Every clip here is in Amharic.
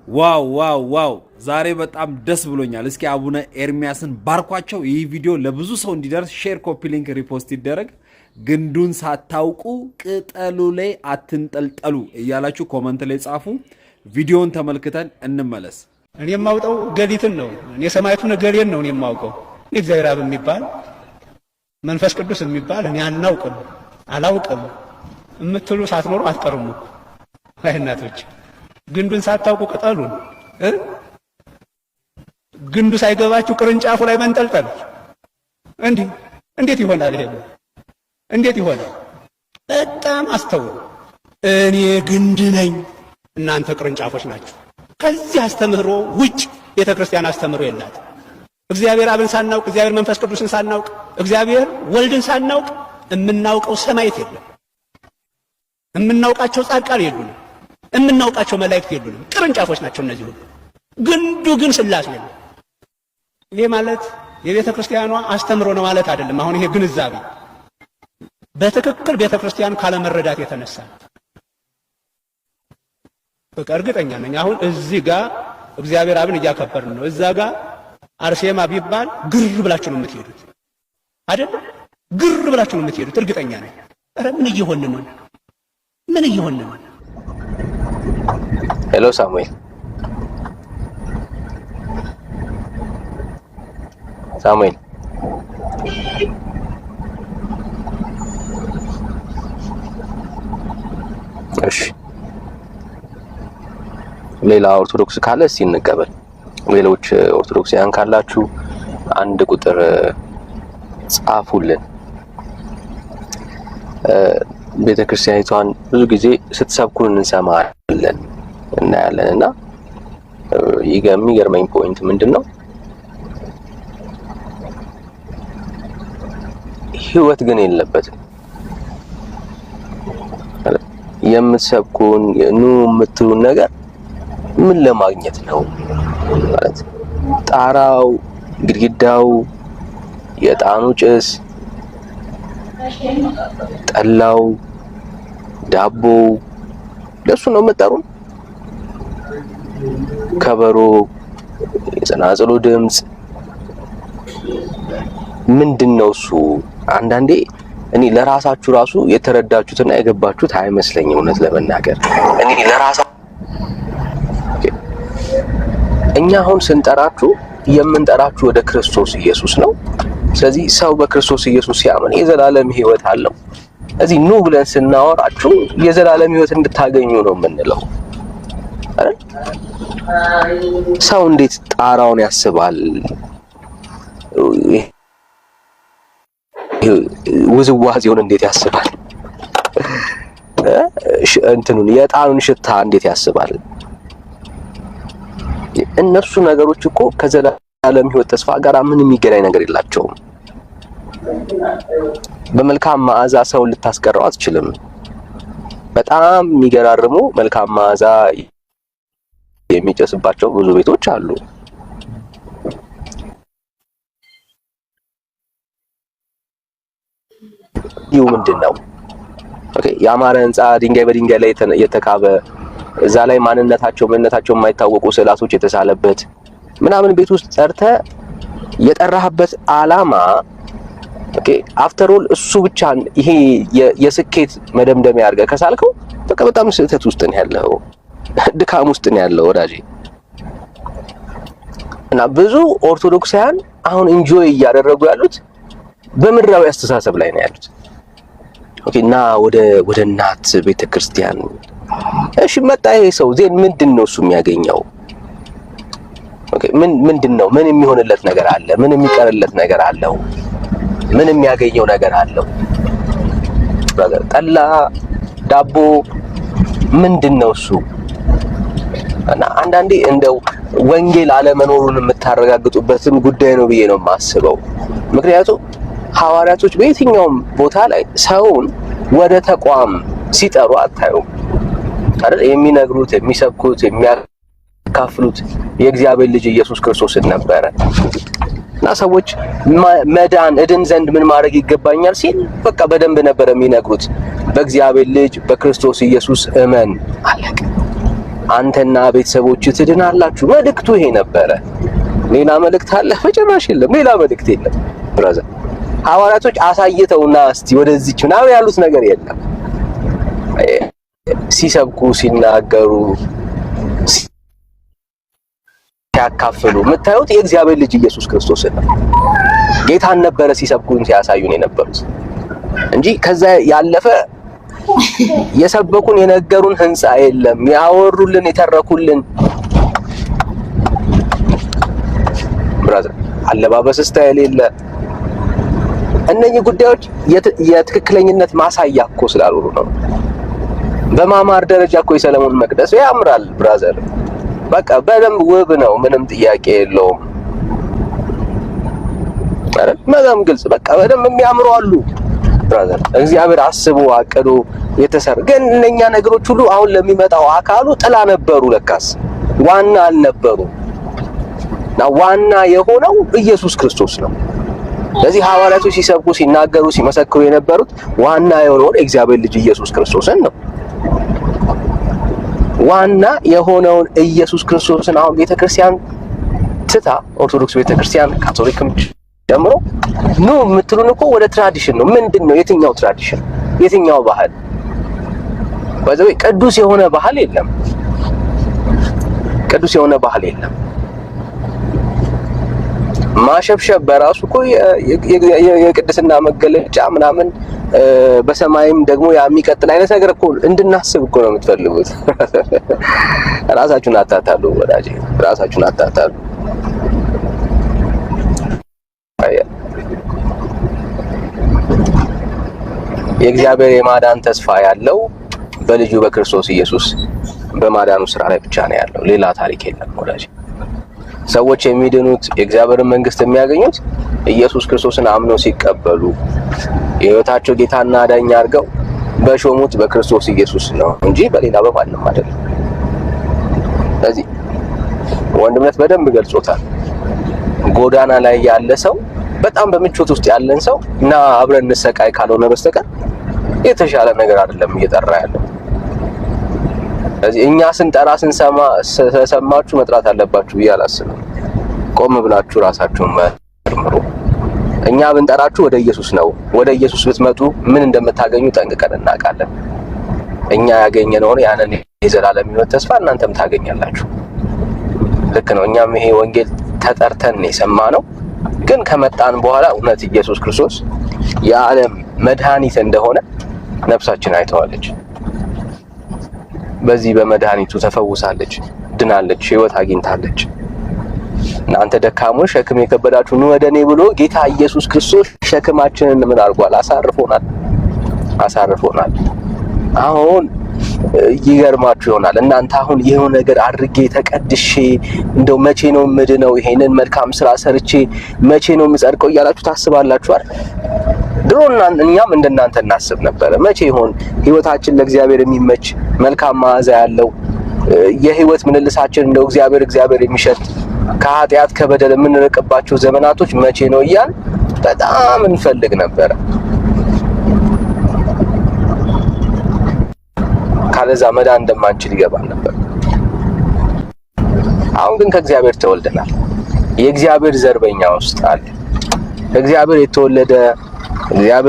ዋው ዋው ዋው! ዛሬ በጣም ደስ ብሎኛል። እስኪ አቡነ ኤርሚያስን ባርኳቸው። ይህ ቪዲዮ ለብዙ ሰው እንዲደርስ ሼር፣ ኮፒ ሊንክ፣ ሪፖስት ይደረግ። ግንዱን ሳታውቁ ቅጠሉ ላይ አትንጠልጠሉ እያላችሁ ኮመንት ላይ ጻፉ። ቪዲዮውን ተመልክተን እንመለስ። እኔ የማውቀው ገሊትን ነው። እኔ ሰማይቱን ገሌን ነው የማውቀው። እግዚአብሔር አብ የሚባል መንፈስ ቅዱስ የሚባል እኔ አላውቅም የምትሉ ሳትኖሩ አትቀሩም እኮ አይ እናቶች። ግንዱን ሳታውቁ ቅጠሉን ግንዱ ሳይገባችሁ ቅርንጫፉ ላይ መንጠልጠል እንዴት ይሆናል? ይሄ እንዴት ይሆናል? በጣም አስተውሉ። እኔ ግንድ ነኝ፣ እናንተ ቅርንጫፎች ናችሁ። ከዚህ አስተምህሮ ውጭ ቤተ ክርስቲያን አስተምህሮ የላት። እግዚአብሔር አብን ሳናውቅ፣ እግዚአብሔር መንፈስ ቅዱስን ሳናውቅ፣ እግዚአብሔር ወልድን ሳናውቅ የምናውቀው ሰማይት የለም። የምናውቃቸው ጻድቃን የሉንም። የምናውቃቸው መላእክት የሉንም። ቅርንጫፎች ናቸው እነዚህ ሁሉ። ግንዱ ግን ሥላሴ ነው። ይሄ ማለት የቤተ ክርስቲያኗ አስተምህሮ ነው ማለት አይደለም። አሁን ይሄ ግንዛቤ በትክክል ቤተ ክርስቲያን ካለመረዳት የተነሳ በቃ እርግጠኛ ነኝ። አሁን እዚህ ጋር እግዚአብሔር አብን እያከበርን ነው። እዛ ጋር አርሴማ ቢባል ግር ብላችሁ ነው የምትሄዱት አይደል? ግር ብላችሁ ነው የምትሄዱት። እርግጠኛ ነኝ። ኧረ ምን እየሆን ነው? ምን እየሆን ነው? ሄሎ ሳሙኤል እሺ፣ ሌላ ኦርቶዶክስ ካለ እስቲ እንቀበል። ሌሎች ኦርቶዶክሳውያን ካላችሁ አንድ ቁጥር ጻፉልን። ቤተክርስቲያኒቷን ብዙ ጊዜ ስትሰብኩን እንሰማለን እናያለን። እና የሚገርመኝ ፖይንት ምንድነው? ህይወት ግን የለበትም። የምትሰብኩን ኑ የምትሉን ነገር ምን ለማግኘት ነው ማለት? ጣራው፣ ግድግዳው፣ የዕጣኑ ጭስ፣ ጠላው፣ ዳቦው ለሱ ነው የምትጠሩን? ከበሮ፣ የጸናጽሉ ድምፅ ምንድነው እሱ? አንዳንዴ እኔ ለራሳችሁ ራሱ የተረዳችሁትና የገባችሁት አይመስለኝም። እውነት ለመናገር እኛ አሁን ስንጠራችሁ የምንጠራችሁ ወደ ክርስቶስ ኢየሱስ ነው። ስለዚህ ሰው በክርስቶስ ኢየሱስ ሲያምን የዘላለም ህይወት አለው። እዚህ ኑ ብለን ስናወራችሁ የዘላለም ህይወት እንድታገኙ ነው የምንለው አይደል? ሰው እንዴት ጣራውን ያስባል? ውዝዋዜውን እንዴት ያስባል? እንትኑን የዕጣኑን ሽታ እንዴት ያስባል? እነሱ ነገሮች እኮ ከዘላለም ህይወት ተስፋ ጋር ምን የሚገናኝ ነገር የላቸውም። በመልካም መዓዛ ሰውን ልታስቀረው አትችልም። በጣም የሚገራርሙ መልካም መዓዛ የሚጨስባቸው ብዙ ቤቶች አሉ። ይው ምንድነው? ኦኬ፣ ያማረ ህንጻ ድንጋይ በድንጋይ ላይ የተካበ እዛ ላይ ማንነታቸው የማይታወቁ ስዕላቶች የተሳለበት ምናምን ቤት ውስጥ ጠርተ የጠራህበት ዓላማ ኦኬ፣ አፍተር ኦል እሱ ብቻ ይሄ የስኬት መደምደሚያ አድርገህ ከሳልከው በቃ በጣም ስህተት ውስጥ ነው ያለው፣ ድካም ውስጥ ነው ያለው ወዳጄ። እና ብዙ ኦርቶዶክሳውያን አሁን ኢንጆይ እያደረጉ ያሉት በምድራዊ አስተሳሰብ ላይ ነው ያሉት። ኦኬ፣ እና ወደ እናት ቤተክርስቲያን እሺ መጣ ይሄ ሰው ዜን ምንድነው እሱ የሚያገኘው? ኦኬ፣ ምንድነው? ምን የሚሆንለት ነገር አለ? ምን የሚቀርለት ነገር አለው? ምን የሚያገኘው ነገር አለው? ጠላ፣ ዳቦ ምንድነው እሱ? እና አንዳንዴ እንደው ወንጌል አለመኖሩን የምታረጋግጡበትም ጉዳይ ነው ብዬ ነው የማስበው። ምክንያቱም ሐዋርያቶች በየትኛውም ቦታ ላይ ሰውን ወደ ተቋም ሲጠሩ አታዩም አይደል? የሚነግሩት፣ የሚሰብኩት፣ የሚያካፍሉት የእግዚአብሔር ልጅ ኢየሱስ ክርስቶስን ነበረ። እና ሰዎች መዳን እድን ዘንድ ምን ማድረግ ይገባኛል ሲል በቃ በደንብ ነበር የሚነግሩት። በእግዚአብሔር ልጅ በክርስቶስ ኢየሱስ እመን አለቀ። አንተና ቤተሰቦች ትድናላችሁ። መልእክቱ ይሄ ነበረ። ሌላ መልእክት አለ? በጭራሽ የለም። ሌላ መልእክት የለም። ብራዘር ሐዋርያቶች አሳይተውና እስቲ ወደዚች ምናምን ያሉት ነገር የለም። ሲሰብኩ ሲናገሩ ሲያካፍሉ የምታዩት የእግዚአብሔር ልጅ ኢየሱስ ክርስቶስን ነው። ጌታን ነበረ ሲሰብኩን ሲያሳዩን የነበሩት እንጂ ከዛ ያለፈ የሰበኩን የነገሩን ህንጻ የለም። ያወሩልን የተረኩልን ብራዘር አለባበስ ስታይል የለ። እነኚህ ጉዳዮች የትክክለኝነት ማሳያ እኮ ስላልሆኑ ነው። በማማር ደረጃ እኮ የሰለሞን መቅደስ ያምራል ብራዘር፣ በቃ በደንብ ውብ ነው፣ ምንም ጥያቄ የለውም። አረ መዛም ግልጽ በቃ በደንብ የሚያምሩ አሉ ብራዘር። እግዚአብሔር አስቦ አቅዶ የተሰራ ግን እነኛ ነገሮች ሁሉ አሁን ለሚመጣው አካሉ ጥላ ነበሩ፣ ለካስ ዋና አልነበሩ። ዋና የሆነው ኢየሱስ ክርስቶስ ነው። ስለዚህ ሐዋርያቶች ሲሰብኩ ሲናገሩ ሲመሰክሩ የነበሩት ዋና የሆነውን እግዚአብሔር ልጅ ኢየሱስ ክርስቶስን ነው። ዋና የሆነውን ኢየሱስ ክርስቶስን አሁን ቤተክርስቲያን ትታ ኦርቶዶክስ ቤተክርስቲያን ካቶሊክም ጀምሮ ኑ የምትሉን እኮ ወደ ትራዲሽን ነው። ምንድነው? የትኛው ትራዲሽን? የትኛው ባህል? በዚህ ቅዱስ የሆነ ባህል የለም። ቅዱስ የሆነ ባህል የለም። ማሸብሸብ በራሱ እኮ የቅድስና መገለጫ ምናምን በሰማይም ደግሞ የሚቀጥል አይነት ነገር እኮ እንድናስብ እኮ ነው የምትፈልጉት። ራሳችሁን አታታሉ ወዳጄ፣ ራሳችሁን አታታሉ። የእግዚአብሔር የማዳን ተስፋ ያለው በልጁ በክርስቶስ ኢየሱስ በማዳኑ ስራ ላይ ብቻ ነው ያለው። ሌላ ታሪክ የለም ወዳጄ። ሰዎች የሚድኑት የእግዚአብሔርን መንግስት የሚያገኙት ኢየሱስ ክርስቶስን አምነው ሲቀበሉ የህይወታቸው ጌታና አዳኝ አድርገው በሾሙት በክርስቶስ ኢየሱስ ነው እንጂ በሌላ በማንም አይደለም። ስለዚህ ወንድምነት በደንብ ገልጾታል። ጎዳና ላይ ያለ ሰው በጣም በምቾት ውስጥ ያለን ሰው እና አብረን እንሰቃይ ካልሆነ በስተቀር የተሻለ ነገር አይደለም እየጠራ ያለው። ስለዚህ እኛ ስንጠራ ስንሰማ ሰማችሁ መጥራት አለባችሁ ብዬ አላስብም። ቆም ብላችሁ ራሳችሁን መርምሩ። እኛ ብንጠራችሁ ወደ ኢየሱስ ነው። ወደ ኢየሱስ ብትመጡ ምን እንደምታገኙ ጠንቅቀን እናውቃለን። እኛ ያገኘነውን ያንን የዘላለም ሕይወት ተስፋ እናንተም ታገኛላችሁ። ልክ ነው። እኛም ይሄ ወንጌል ተጠርተን የሰማነው ግን ከመጣን በኋላ እውነት ኢየሱስ ክርስቶስ የዓለም መድኃኒት እንደሆነ ነፍሳችን አይተዋለች። በዚህ በመድኃኒቱ ተፈውሳለች፣ ድናለች፣ ሕይወት አግኝታለች። እናንተ ደካሞች ሸክም የከበዳችሁ ኑ ወደ እኔ ብሎ ጌታ ኢየሱስ ክርስቶስ ሸክማችንን ምን አድርጓል? አሳርፎናል። አሁን ይገርማችሁ ይሆናል እናንተ አሁን የሆነ ነገር አድርጌ ተቀድሼ እንደው መቼ ነው ምድነው ይሄንን መልካም ስራ ሰርቼ መቼ ነው የምጸድቀው እያላችሁ ታስባላችሁ አይደል? ድሮ እኛም እንደናንተ እናስብ ነበረ። መቼ ይሆን ህይወታችን ለእግዚአብሔር የሚመች መልካም መዓዛ ያለው የህይወት ምንልሳችን እንደው እግዚአብሔር የሚሸት ከኃጢአት ከበደል የምንርቅባቸው ዘመናቶች መቼ ነው እያል በጣም እንፈልግ ነበረ። ካለዛ መዳን እንደማንችል ይገባል ነበር። አሁን ግን ከእግዚአብሔር ተወልደናል። የእግዚአብሔር ዘር በእኛ ውስጥ አለ። እግዚአብሔር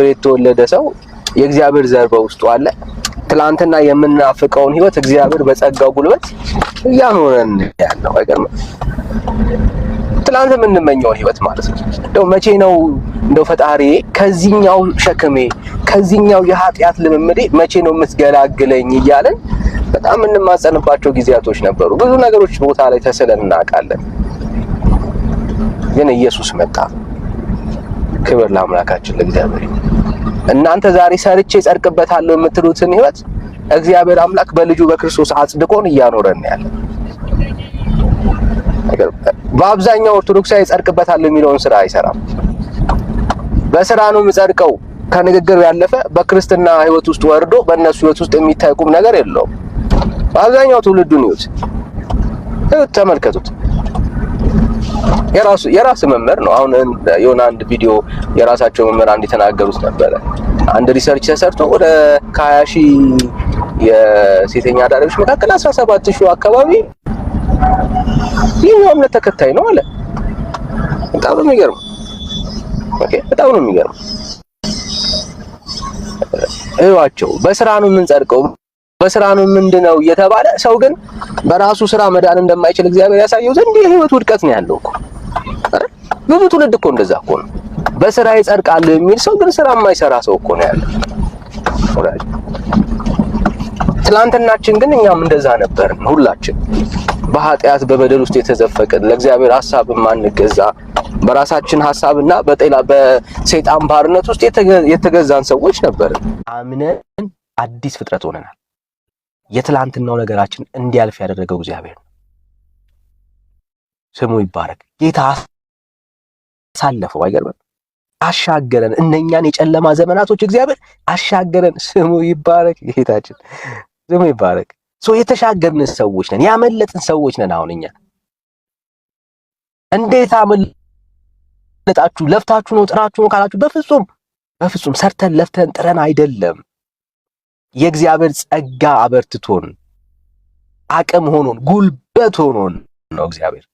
የተወለደ ሰው የእግዚአብሔር ዘር በውስጡ አለ። ትላንትና የምናፍቀውን ህይወት እግዚአብሔር በጸጋው ጉልበት እያኖረን ያለው አይገርምም? ትላንት የምንመኘውን ህይወት ማለት ነው። እንደው መቼ ነው እንደው ፈጣሪ ከዚህኛው ሸክሜ ከዚህኛው የኃጢአት ልምምዴ መቼ ነው የምትገላግለኝ እያለን በጣም የምንማጸንባቸው ጊዜያቶች ነበሩ። ብዙ ነገሮች ቦታ ላይ ተስለን እናውቃለን። ግን ኢየሱስ መጣ። ክብር ለአምላካችን ለእግዚአብሔር። እናንተ ዛሬ ሰርቼ ጸድቅበታለሁ የምትሉትን ህይወት እግዚአብሔር አምላክ በልጁ በክርስቶስ አጽድቆን እያኖረን ያለ። በአብዛኛው ኦርቶዶክሳዊ ጸድቅበታለሁ የሚለውን ስራ አይሰራም። በስራ ነው የምጸድቀው ከንግግር ያለፈ በክርስትና ህይወት ውስጥ ወርዶ በእነሱ ህይወት ውስጥ የሚታይ ቁም ነገር የለውም። በአብዛኛው ትውልዱን ይዩት፣ ተመልከቱት። የራስ መምህር ነው። አሁን የሆነ አንድ ቪዲዮ የራሳቸው መምህር አንድ የተናገሩት ነበረ። አንድ ሪሰርች ተሰርቶ ወደ ከ20,000 የሴተኛ አዳሪዎች መካከል 17,000 አካባቢ የኛው እምነት ተከታይ ነው አለ። በጣም ነው የሚገርመው። ኦኬ በጣም ነው የሚገርመው። እዩዋቸው። በስራ ነው የምንጸድቀው፣ በስራ ነው ምንድነው እየተባለ ሰው ግን በራሱ ስራ መዳን እንደማይችል እግዚአብሔር ያሳየው ዘንድ የህይወት ውድቀት ነው ያለው እኮ። ብዙ ትውልድ እኮ እንደዛ እኮ ነው። በስራ ይጸድቃል የሚል ሰው ግን ስራ የማይሰራ ሰው እኮ ነው ያለው። ትላንትናችን ግን እኛም እንደዛ ነበርን ሁላችን። በኃጢአት በበደል ውስጥ የተዘፈቅን ለእግዚአብሔር ሐሳብ ማንገዛ በራሳችን ሐሳብና በሰይጣን ባርነት ውስጥ የተገዛን ሰዎች ነበርን። አምነን አዲስ ፍጥረት ሆነናል። የትላንትናው ነገራችን እንዲያልፍ ያደረገው እግዚአብሔር ነው። ስሙ ይባረክ። ጌታ አሳለፈው። አይገርምም? አሻገረን። እነኛን የጨለማ ዘመናቶች እግዚአብሔር አሻገረን። ስሙ ይባረክ። ጌታችን ስሙ ይባረክ። የተሻገርን ሰዎች ነን። ያመለጥን ሰዎች ነን። አሁን እኛ እንዴት አመለጣችሁ? ለፍታችሁ ነው ጥራችሁ ነው ካላችሁ በፍጹም በፍጹም ሰርተን ለፍተን ጥረን አይደለም። የእግዚአብሔር ጸጋ አበርትቶን አቅም ሆኖን ጉልበት ሆኖን ነው። እግዚአብሔር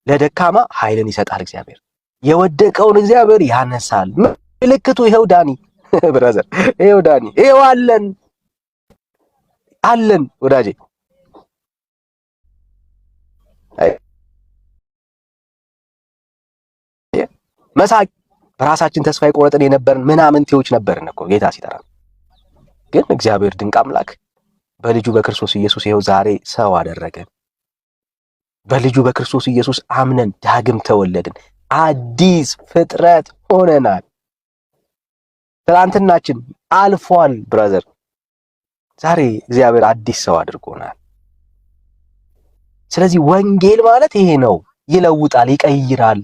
ለደካማ ኃይልን ይሰጣል። እግዚአብሔር የወደቀውን እግዚአብሔር ያነሳል። ምልክቱ ይሄው ዳኒ ብራዘር፣ ይሄው ዳኒ፣ ይሄው አለን ወዳጄ። መሳቅ በራሳችን ተስፋ የቆረጥን የነበርን ምናምንቴዎች ነበርን እኮ ጌታ ሲጠራ። ግን እግዚአብሔር ድንቅ አምላክ በልጁ በክርስቶስ ኢየሱስ ይሄው ዛሬ ሰው አደረገን። በልጁ በክርስቶስ ኢየሱስ አምነን ዳግም ተወለድን። አዲስ ፍጥረት ሆነናል። ትናንትናችን አልፏል ብራዘር። ዛሬ እግዚአብሔር አዲስ ሰው አድርጎናል። ስለዚህ ወንጌል ማለት ይሄ ነው። ይለውጣል፣ ይቀይራል።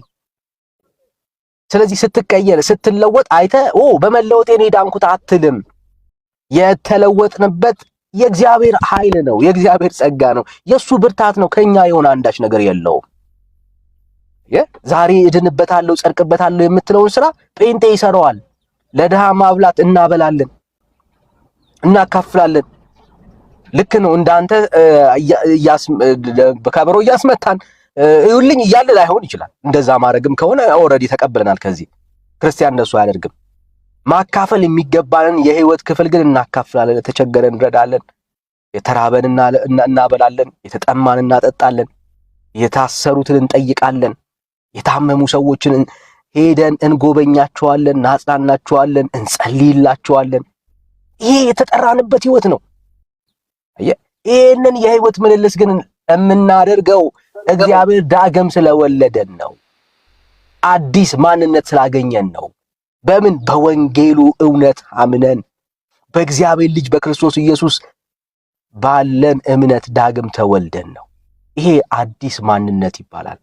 ስለዚህ ስትቀየር ስትለወጥ አይተህ በመለወጤ እኔ ዳንኩት አትልም። የተለወጥንበት የእግዚአብሔር ኃይል ነው፣ የእግዚአብሔር ጸጋ ነው፣ የሱ ብርታት ነው። ከኛ የሆነ አንዳች ነገር የለውም። ዛሬ እድንበታለሁ ጸድቅበታለሁ የምትለውን ስራ ጴንጤ ይሰራዋል። ለድሃ ማብላት እናበላለን፣ እናካፍላለን። ልክ ነው። እንዳንተ በከበሮ እያስመታን ይውልኝ እያለ ላይሆን ይችላል። እንደዛ ማድረግም ከሆነ ኦልሬዲ ተቀብለናል። ከዚህ ክርስቲያን እንደሱ አያደርግም። ማካፈል የሚገባንን የህይወት ክፍል ግን እናካፍላለን። የተቸገረን እንረዳለን፣ የተራበን እናበላለን፣ የተጠማን እናጠጣለን፣ የታሰሩትን እንጠይቃለን፣ የታመሙ ሰዎችን ሄደን እንጎበኛቸዋለን፣ እናጽናናቸዋለን፣ እንጸልይላቸዋለን። ይሄ የተጠራንበት ህይወት ነው። ይሄንን የህይወት ምልልስ ግን የምናደርገው እግዚአብሔር ዳግም ስለወለደን ነው። አዲስ ማንነት ስላገኘን ነው። በምን? በወንጌሉ እውነት አምነን በእግዚአብሔር ልጅ በክርስቶስ ኢየሱስ ባለን እምነት ዳግም ተወልደን ነው። ይሄ አዲስ ማንነት ይባላል።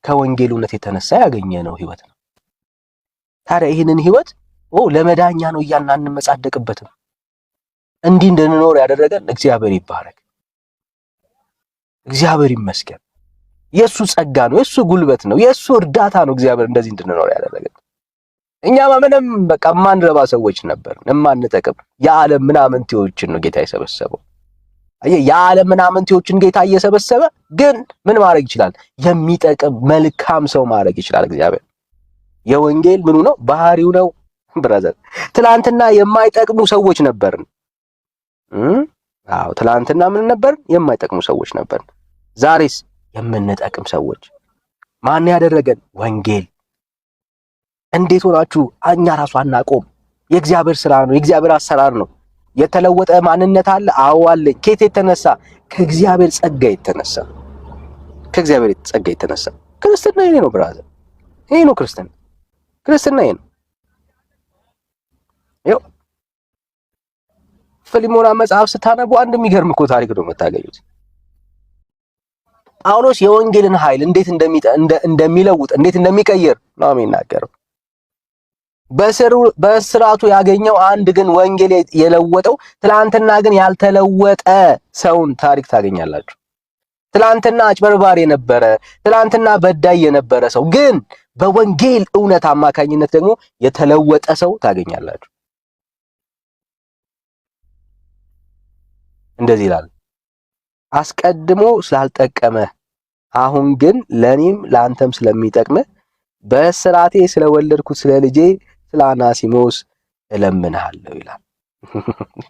ከወንጌሉ እውነት የተነሳ ያገኘነው ህይወት ነው። ታዲያ ይህንን ህይወት ለመዳኛ ነው እያልን አንመጻደቅበትም። እንዲህ እንድንኖር ያደረገን እግዚአብሔር ይባረክ፣ እግዚአብሔር ይመስገን። የሱ ጸጋ ነው፣ የሱ ጉልበት ነው፣ የሱ እርዳታ ነው እግዚአብሔር እንደዚህ እንድንኖር ያደረገን። እኛማ ምንም በቃ ማንረባ ሰዎች ነበር፣ የማንጠቅም የዓለም ምናምንቴዎችን ነው ጌታ የሰበሰበው። የዓለም ምናምንቴዎችን ጌታ እየሰበሰበ ግን ምን ማድረግ ይችላል? የሚጠቅም መልካም ሰው ማድረግ ይችላል እግዚአብሔር። የወንጌል ምኑ ነው? ባህሪው ነው ብራዘር። ትላንትና የማይጠቅሙ ሰዎች ነበርን። ትላንትና ምን ነበርን? የማይጠቅሙ ሰዎች ነበርን። ዛሬስ የምንጠቅም ሰዎች። ማን ያደረገን? ወንጌል። እንዴት ሆናችሁ? እኛ ራሱ አናቆም። የእግዚአብሔር ስራ ነው፣ የእግዚአብሔር አሰራር ነው። የተለወጠ ማንነት አለ። አዎ አለ። ከየት የተነሳ? ከእግዚአብሔር ጸጋ የተነሳ። ከእግዚአብሔር ጸጋ የተነሳ። ክርስትና ይሄ ነው ብራዘር፣ ይሄ ነው ክርስትና። ክርስትና ይሄ ነው። ይኸው ፊልሞና መጽሐፍ ስታነቡ አንድ የሚገርም እኮ ታሪክ ነው የምታገኙት። ጳውሎስ የወንጌልን ኃይል እንዴት እንደሚለውጥ እንዴት እንደሚቀይር ነው የሚናገረው። በስራቱ ያገኘው አንድ ግን ወንጌል የለወጠው ትላንትና ግን ያልተለወጠ ሰውን ታሪክ ታገኛላችሁ። ትላንትና አጭበርባሪ የነበረ፣ ትላንትና በዳይ የነበረ ሰው ግን በወንጌል እውነት አማካኝነት ደግሞ የተለወጠ ሰው ታገኛላችሁ። እንደዚህ ይላል፣ አስቀድሞ ስላልጠቀመ አሁን ግን ለኔም ለአንተም ስለሚጠቅም በስራቴ ስለወለድኩት ስለ ልጄ ስለ አናሲሞስ እለምንሃለሁ ይላል።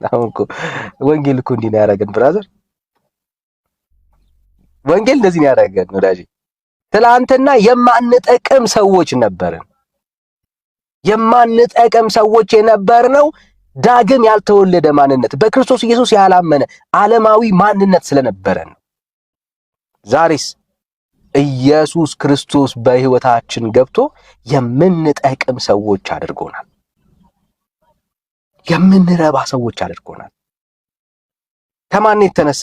አሁን እኮ ወንጌል እኮ እንዲህ ነው ያደረገን ብራዘር። ወንጌል እንደዚህ ነው ያደረገን ወዳጄ። ትላንትና የማንጠቅም ሰዎች ነበርን። የማንጠቅም ሰዎች የነበርነው ዳግም ያልተወለደ ማንነት በክርስቶስ ኢየሱስ ያላመነ ዓለማዊ ማንነት ስለነበረን ነው። ዛሬስ ኢየሱስ ክርስቶስ በሕይወታችን ገብቶ የምንጠቅም ሰዎች አድርጎናል። የምንረባ ሰዎች አድርጎናል። ከማን የተነሳ?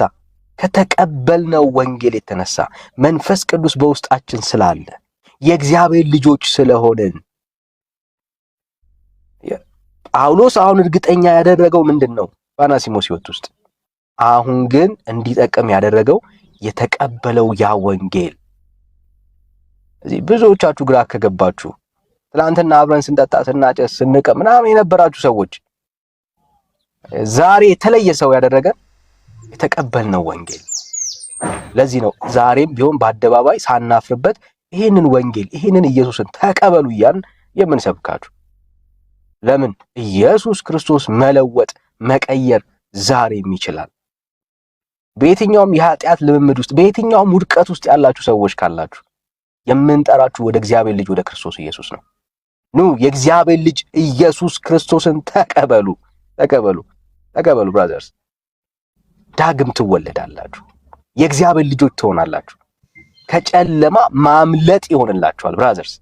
ከተቀበልነው ወንጌል የተነሳ መንፈስ ቅዱስ በውስጣችን ስላለ የእግዚአብሔር ልጆች ስለሆንን። ጳውሎስ አሁን እርግጠኛ ያደረገው ምንድን ነው? በአናሲሞስ ሕይወት ውስጥ አሁን ግን እንዲጠቅም ያደረገው የተቀበለው ያ ወንጌል። እዚህ ብዙዎቻችሁ ግራ ከገባችሁ ትናንትና አብረን ስንጠጣ ስናጨስ ስንቀም ምናምን የነበራችሁ ሰዎች ዛሬ የተለየ ሰው ያደረገን የተቀበልነው ወንጌል። ለዚህ ነው ዛሬም ቢሆን በአደባባይ ሳናፍርበት ይህንን ወንጌል ይህንን ኢየሱስን ተቀበሉ እያልን የምንሰብካችሁ። ለምን? ኢየሱስ ክርስቶስ መለወጥ መቀየር ዛሬም ይችላል። በየትኛውም የኃጢአት ልምምድ ውስጥ በየትኛውም ውድቀት ውስጥ ያላችሁ ሰዎች ካላችሁ የምንጠራችሁ ወደ እግዚአብሔር ልጅ ወደ ክርስቶስ ኢየሱስ ነው። ኑ የእግዚአብሔር ልጅ ኢየሱስ ክርስቶስን ተቀበሉ። ተቀበሉ ብራዘርስ። ዳግም ትወለዳላችሁ። የእግዚአብሔር ልጆች ትሆናላችሁ። ከጨለማ ማምለጥ ይሆንላችኋል ብራዘርስ።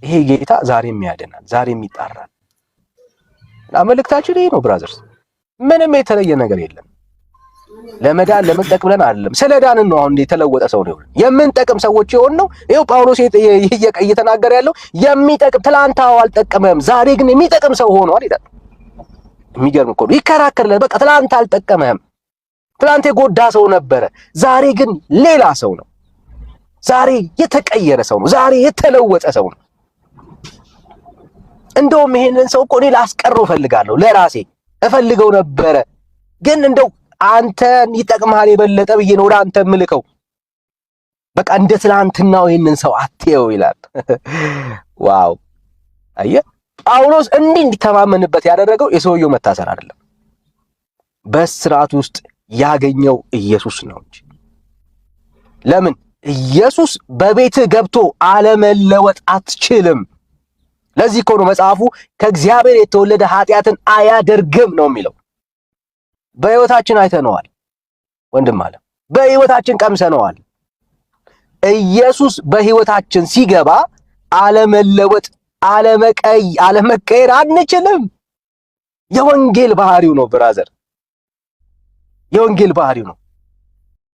ይሄ ጌታ ዛሬም ያድናል፣ ዛሬም ይጣራል። መልእክታችን ይሄ ነው ብራዘርስ። ምንም የተለየ ነገር የለም። ለመዳን ለመጠቅ ብለን አይደለም፣ ስለ ዳንን ነው። አሁን የተለወጠ ሰው ነው የምንጠቅም ሰዎች የሆን ነው። ይሄው ጳውሎስ እየተናገረ ያለው የሚጠቅም ትላንት አልጠቀመም፣ ዛሬ ግን የሚጠቅም ሰው ሆኗል ይላል። የሚገርም እኮ ነው። ይከራከርለት። በቃ ትላንት አልጠቀመም፣ ትላንት የጎዳ ሰው ነበረ፣ ዛሬ ግን ሌላ ሰው ነው። ዛሬ የተቀየረ ሰው ነው። ዛሬ የተለወጠ ሰው ነው። እንደውም ይሄንን ሰው እኮ እኔ ላስቀረው እፈልጋለሁ፣ ለራሴ እፈልገው ነበረ፣ ግን እንደው አንተን ይጠቅምሃል የበለጠ ብዬ ነው ወደ አንተ ምልከው። በቃ እንደ ትላንትናው ይሄንን ሰው አትየው ይላል። ዋው! አየህ፣ ጳውሎስ እንዲተማመንበት ያደረገው የሰውየው መታሰር አይደለም፣ በስርዓት ውስጥ ያገኘው ኢየሱስ ነው እንጂ። ለምን? ኢየሱስ በቤትህ ገብቶ አለመለወጥ አትችልም። ለዚህ እኮ ነው መጽሐፉ ከእግዚአብሔር የተወለደ ኃጢአትን አያደርግም ነው የሚለው። በሕይወታችን አይተነዋል ወንድም አለ፣ በሕይወታችን ቀምሰነዋል። ኢየሱስ በሕይወታችን ሲገባ አለመለወጥ አለመቀየር አንችልም። የወንጌል ባህሪው ነው ብራዘር፣ የወንጌል ባህሪው ነው።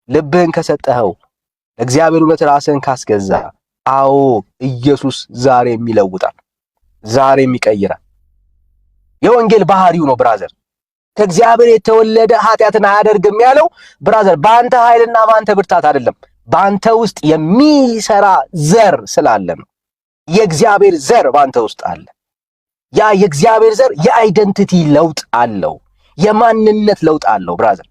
ልብህን ከሰጠኸው ለእግዚአብሔር እውነት ራስህን ካስገዛ፣ አዎ ኢየሱስ ዛሬም ይለውጣል፣ ዛሬም ይቀይራል። የወንጌል ባህሪው ነው ብራዘር። ከእግዚአብሔር የተወለደ ኃጢአትን አያደርግም ያለው ብራዘር በአንተ ኃይልና በአንተ ብርታት አይደለም፣ በአንተ ውስጥ የሚሰራ ዘር ስላለ ነው። የእግዚአብሔር ዘር በአንተ ውስጥ አለ። ያ የእግዚአብሔር ዘር የአይደንቲቲ ለውጥ አለው፣ የማንነት ለውጥ አለው ብራዘር።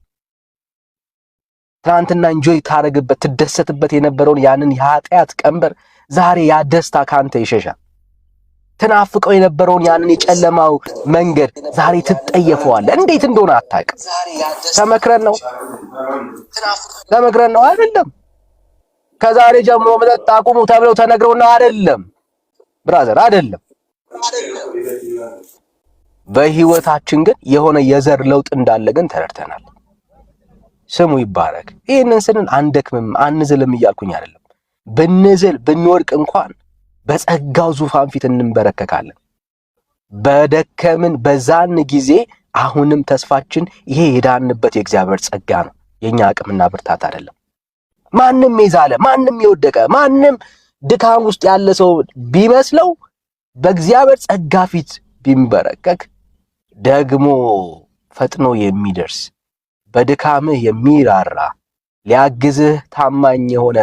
ትናንትና እንጆይ ታረግበት ትደሰትበት የነበረውን ያንን የኃጢአት ቀንበር ዛሬ ያ ደስታ ካንተ ይሸሻል። ትናፍቀው የነበረውን ያንን የጨለማው መንገድ ዛሬ ትጠየፈዋለህ። እንዴት እንደሆነ አታውቅም። ተመክረን ነው አይደለም። ከዛሬ ጀምሮ መጠጥ አቁሙ ተብለው ተነግረው ነው አይደለም ብራዘር፣ አይደለም። በህይወታችን ግን የሆነ የዘር ለውጥ እንዳለ ግን ተረድተናል። ስሙ ይባረክ። ይህንን ስንን አንደክምም አንዝልም እያልኩኝ አይደለም። ብንዝል ብንወድቅ እንኳን በጸጋው ዙፋን ፊት እንንበረከካለን። በደከምን በዛን ጊዜ አሁንም ተስፋችን ይሄ የዳንበት የእግዚአብሔር ጸጋ ነው፣ የኛ አቅምና ብርታት አይደለም። ማንም የዛለ ማንም የወደቀ ማንም ድካም ውስጥ ያለ ሰው ቢመስለው በእግዚአብሔር ጸጋ ፊት ቢንበረከክ ደግሞ ፈጥኖ የሚደርስ በድካምህ የሚራራ ሊያግዝህ ታማኝ የሆነ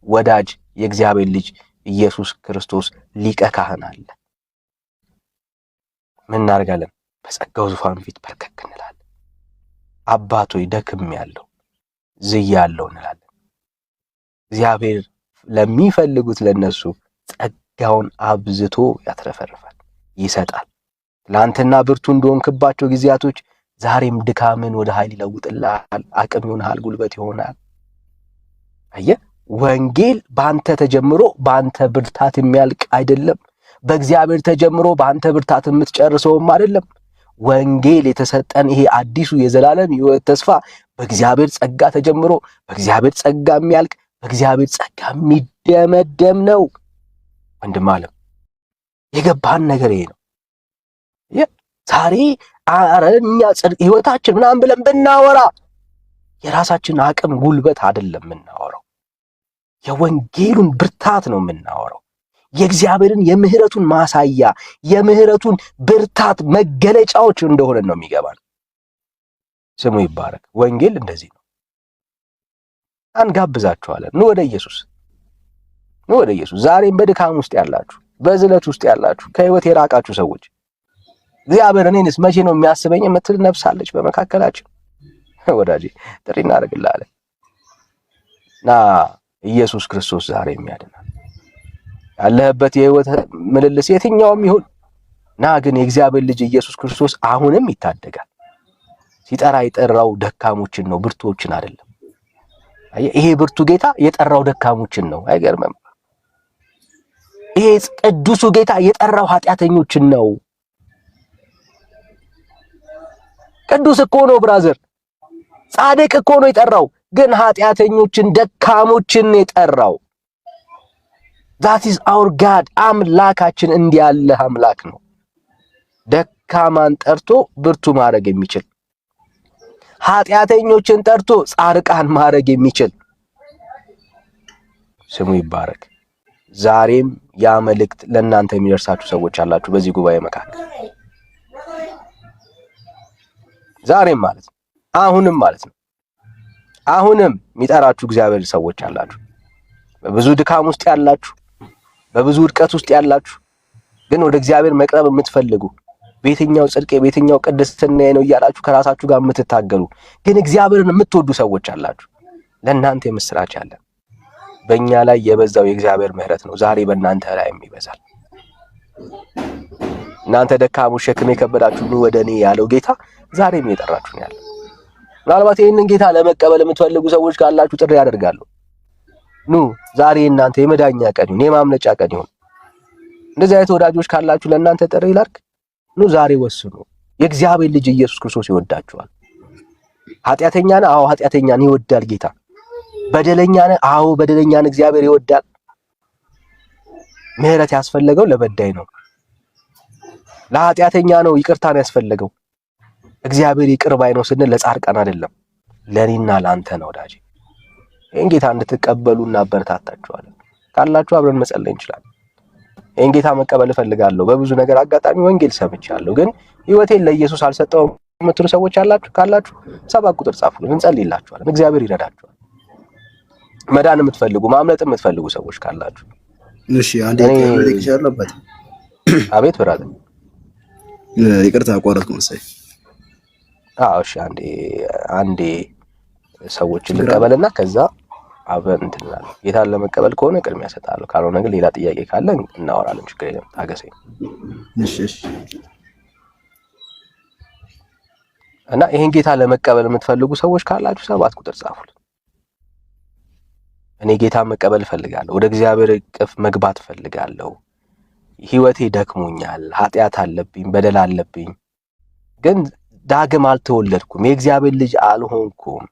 ወዳጅ የእግዚአብሔር ልጅ ኢየሱስ ክርስቶስ ሊቀ ካህን አለ። ምን እናደርጋለን? በጸጋው ዙፋን ፊት በርከክ እንላለን። አባት ሆይ ደክሜያለሁ፣ ዝያለሁ እንላለን። እግዚአብሔር ለሚፈልጉት ለነሱ ጸጋውን አብዝቶ ያትረፈርፋል፣ ይሰጣል። ትላንትና ብርቱ እንደሆንክባቸው ጊዜያቶች ዛሬም ድካምን ወደ ኃይል ይለውጥልሃል፣ አቅም ይሆንሃል፣ ጉልበት ይሆናል። አየህ፣ ወንጌል በአንተ ተጀምሮ በአንተ ብርታት የሚያልቅ አይደለም። በእግዚአብሔር ተጀምሮ በአንተ ብርታት የምትጨርሰውም አይደለም። ወንጌል የተሰጠን ይሄ አዲሱ የዘላለም ሕይወት ተስፋ በእግዚአብሔር ጸጋ ተጀምሮ በእግዚአብሔር ጸጋ የሚያልቅ በእግዚአብሔር ጸጋ የሚደመደም ነው። ወንድም ዓለም የገባን ነገር ይሄ ነው። ዛሬ እኛ ጽድቅ ሕይወታችን ምናምን ብለን ብናወራ የራሳችን አቅም ጉልበት አይደለም የምናወራው፣ የወንጌሉን ብርታት ነው የምናወራው። የእግዚአብሔርን የምህረቱን ማሳያ የምህረቱን ብርታት መገለጫዎች እንደሆነ ነው የሚገባን። ስሙ ይባረክ። ወንጌል እንደዚህ ነው። አንጋብዛችኋለን፣ ኑ ወደ ኢየሱስ፣ ኑ ወደ ኢየሱስ። ዛሬም በድካም ውስጥ ያላችሁ፣ በዝለት ውስጥ ያላችሁ፣ ከህይወት የራቃችሁ ሰዎች እግዚአብሔር እኔንስ መቼ ነው የሚያስበኝ የምትል ነፍስ አለች በመካከላችን። ወዳጄ ጥሪ እናደርግልሃለን ና ኢየሱስ ክርስቶስ ዛሬም ያድናል። ያለህበት የህይወት ምልልስ የትኛውም ይሁን ና፣ ግን የእግዚአብሔር ልጅ ኢየሱስ ክርስቶስ አሁንም ይታደጋል። ሲጠራ የጠራው ደካሞችን ነው፣ ብርቱዎችን አይደለም። ይሄ ብርቱ ጌታ የጠራው ደካሞችን ነው። አይገርምም? ይሄ ቅዱሱ ጌታ የጠራው ኃጢአተኞችን ነው። ቅዱስ እኮ ነው ብራዘር፣ ጻድቅ እኮ ነው የጠራው፣ ግን ኃጢአተኞችን ደካሞችን የጠራው። that is our God። አምላካችን እንዲህ ያለ አምላክ ነው። ደካማን ጠርቶ ብርቱ ማድረግ የሚችል፣ ኃጢአተኞችን ጠርቶ ጻድቃን ማድረግ የሚችል ስሙ ይባረክ። ዛሬም ያ መልእክት ለእናንተ የሚደርሳችሁ ሰዎች አላችሁ በዚህ ጉባኤ መካከል። ዛሬም ማለት ነው፣ አሁንም ማለት ነው፣ አሁንም የሚጠራችሁ እግዚአብሔር ሰዎች አላችሁ። በብዙ ድካም ውስጥ ያላችሁ፣ በብዙ ውድቀት ውስጥ ያላችሁ፣ ግን ወደ እግዚአብሔር መቅረብ የምትፈልጉ፣ በየትኛው ጽድቅ በየትኛው ቅድስና ነው እያላችሁ ከራሳችሁ ጋር የምትታገሉ፣ ግን እግዚአብሔርን የምትወዱ ሰዎች አላችሁ። ለእናንተ የምስራች አለ። በእኛ ላይ የበዛው የእግዚአብሔር ምሕረት ነው ዛሬ በእናንተ ላይ ይበዛል። እናንተ ደካሞች ሸክም የከበዳችሁ ኑ ወደ እኔ ያለው ጌታ ዛሬም እየጠራችሁ ነው ያለው። ምናልባት ይህንን ጌታ ለመቀበል የምትፈልጉ ሰዎች ካላችሁ ጥሪ ያደርጋለሁ። ኑ ዛሬ እናንተ የመዳኛ ቀን ይሁን፣ የማምለጫ ቀን ይሁን። እንደዚህ አይነት ወዳጆች ካላችሁ ለእናንተ ጥሪ ላድርግ። ኑ ዛሬ ወስኑ። የእግዚአብሔር ልጅ ኢየሱስ ክርስቶስ ይወዳችኋል። ኃጢአተኛ ነህ? አዎ ኃጢአተኛን ይወዳል ጌታ። በደለኛ ነህ? አዎ በደለኛን እግዚአብሔር ይወዳል። ምህረት ያስፈለገው ለበዳይ ነው፣ ለኃጢአተኛ ነው ይቅርታን ያስፈለገው። እግዚአብሔር ይቅር ባይ ነው ስንል ለጻድቃን አይደለም፣ ለኔና ለአንተ ነው ወዳጄ። ይህን ጌታ እንድትቀበሉ እናበረታታችኋለን። ካላችሁ አብረን መጸለይ እንችላለን። ይህን ጌታ መቀበል እፈልጋለሁ፣ በብዙ ነገር አጋጣሚ ወንጌል ሰምቻለሁ፣ ግን ህይወቴን ለኢየሱስ አልሰጠውም የምትሉ ሰዎች ካላችሁ 7 ቁጥር ጻፉልን፣ እንጸልይላችኋለን። እግዚአብሔር ይረዳችኋል። መዳን የምትፈልጉ ማምለጥ የምትፈልጉ ሰዎች ካላችሁ እሺ። አንዴ ልክ ያለበት አቤት ብራዘር፣ ይቅርታ አቋረጥኩ መሰለኝ። እሺ አንዴ ሰዎችን ልቀበልና ከዛ አብረን እንትን እንላለን። ጌታን ለመቀበል ከሆነ ቅድሚያ እሰጣለሁ፣ ካልሆነ ግን ሌላ ጥያቄ ካለ እናወራለን። ችግር የለም፣ ታገሰኝ። እሺ። እና ይሄን ጌታ ለመቀበል የምትፈልጉ ሰዎች ካላችሁ 7 ቁጥር ጻፉልን። እኔ ጌታን መቀበል እፈልጋለሁ፣ ወደ እግዚአብሔር እቅፍ መግባት እፈልጋለሁ፣ ህይወቴ ደክሞኛል፣ ኃጢአት አለብኝ፣ በደል አለብኝ፣ ግን ዳግም አልተወለድኩም፣ የእግዚአብሔር ልጅ አልሆንኩም፣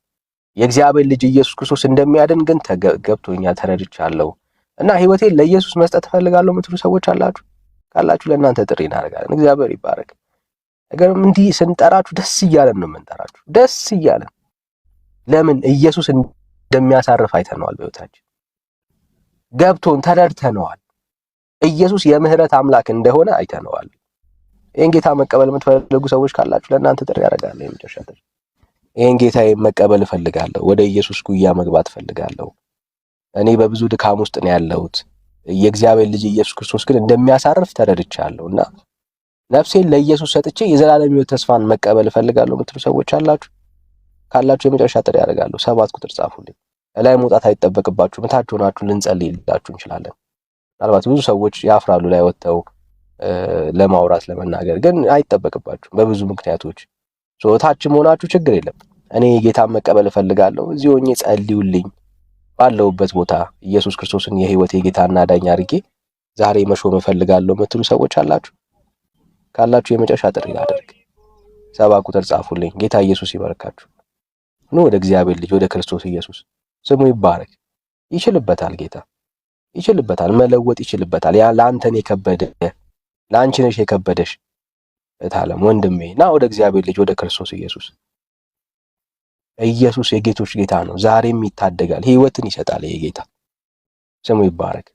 የእግዚአብሔር ልጅ ኢየሱስ ክርስቶስ እንደሚያድን ግን ገብቶኛል፣ ተረድቻለሁ እና ህይወቴን ለኢየሱስ መስጠት እፈልጋለሁ የምትሉ ሰዎች ካላችሁ ለእናንተ ጥሪ እናደርጋለን። እግዚአብሔር ይባረክ። ነገርም እንዲህ ስንጠራችሁ ደስ እያለን ነው የምንጠራችሁ፣ ደስ እያለን። ለምን? ኢየሱስ እንደሚያሳርፍ አይተነዋል፣ በህይወታችን ገብቶን ተረድተነዋል። ኢየሱስ የምህረት አምላክ እንደሆነ አይተነዋል። ይህን ጌታ መቀበል የምትፈልጉ ሰዎች ካላችሁ ለእናንተ ጥሪ ያደርጋለሁ። የመጨረሻ ጥሪ፣ ይህን ጌታ መቀበል እፈልጋለሁ፣ ወደ ኢየሱስ ጉያ መግባት እፈልጋለሁ፣ እኔ በብዙ ድካም ውስጥ ነው ያለሁት፣ የእግዚአብሔር ልጅ ኢየሱስ ክርስቶስ ግን እንደሚያሳርፍ ተረድቻለሁ እና ነፍሴን ለኢየሱስ ሰጥቼ የዘላለም ሕይወት ተስፋን መቀበል እፈልጋለሁ የምትሉ ሰዎች አላችሁ። ካላችሁ የመጨረሻ ጥሪ ያደርጋለሁ። 7 ቁጥር ጻፉልኝ። ላይ መውጣት አይጠበቅባችሁም። እታች ሆናችሁ ልንጸልይላችሁ እንችላለን። ምናልባት ብዙ ሰዎች ያፍራሉ ላይ ወጥተው ለማውራት ለመናገር፣ ግን አይጠበቅባችሁም በብዙ ምክንያቶች። እታችም ሆናችሁ ችግር የለም። እኔ ጌታን መቀበል እፈልጋለሁ፣ እዚህ ሆኜ ጸልዩልኝ፣ ባለሁበት ቦታ ኢየሱስ ክርስቶስን የህይወቴ ጌታና ዳኛ አድርጌ ዛሬ መሾም እፈልጋለሁ የምትሉ ሰዎች አላችሁ። ካላችሁ የመጨረሻ ጥሪ ላደርግ። 7 ቁጥር ጻፉልኝ። ጌታ ኢየሱስ ይባርካችሁ። ኑ ወደ እግዚአብሔር ልጅ ወደ ክርስቶስ ኢየሱስ ስሙ ይባረክ። ይችልበታል፣ ጌታ ይችልበታል፣ መለወጥ ይችልበታል። ያ ለአንተን የከበደ ለአንቺ ነሽ የከበደሽ እታለም ወንድሜ፣ ና ወደ እግዚአብሔር ልጅ ወደ ክርስቶስ ኢየሱስ። ኢየሱስ የጌቶች ጌታ ነው። ዛሬም ይታደጋል፣ ህይወትን ይሰጣል። ይሄ ጌታ ስሙ ይባረክ።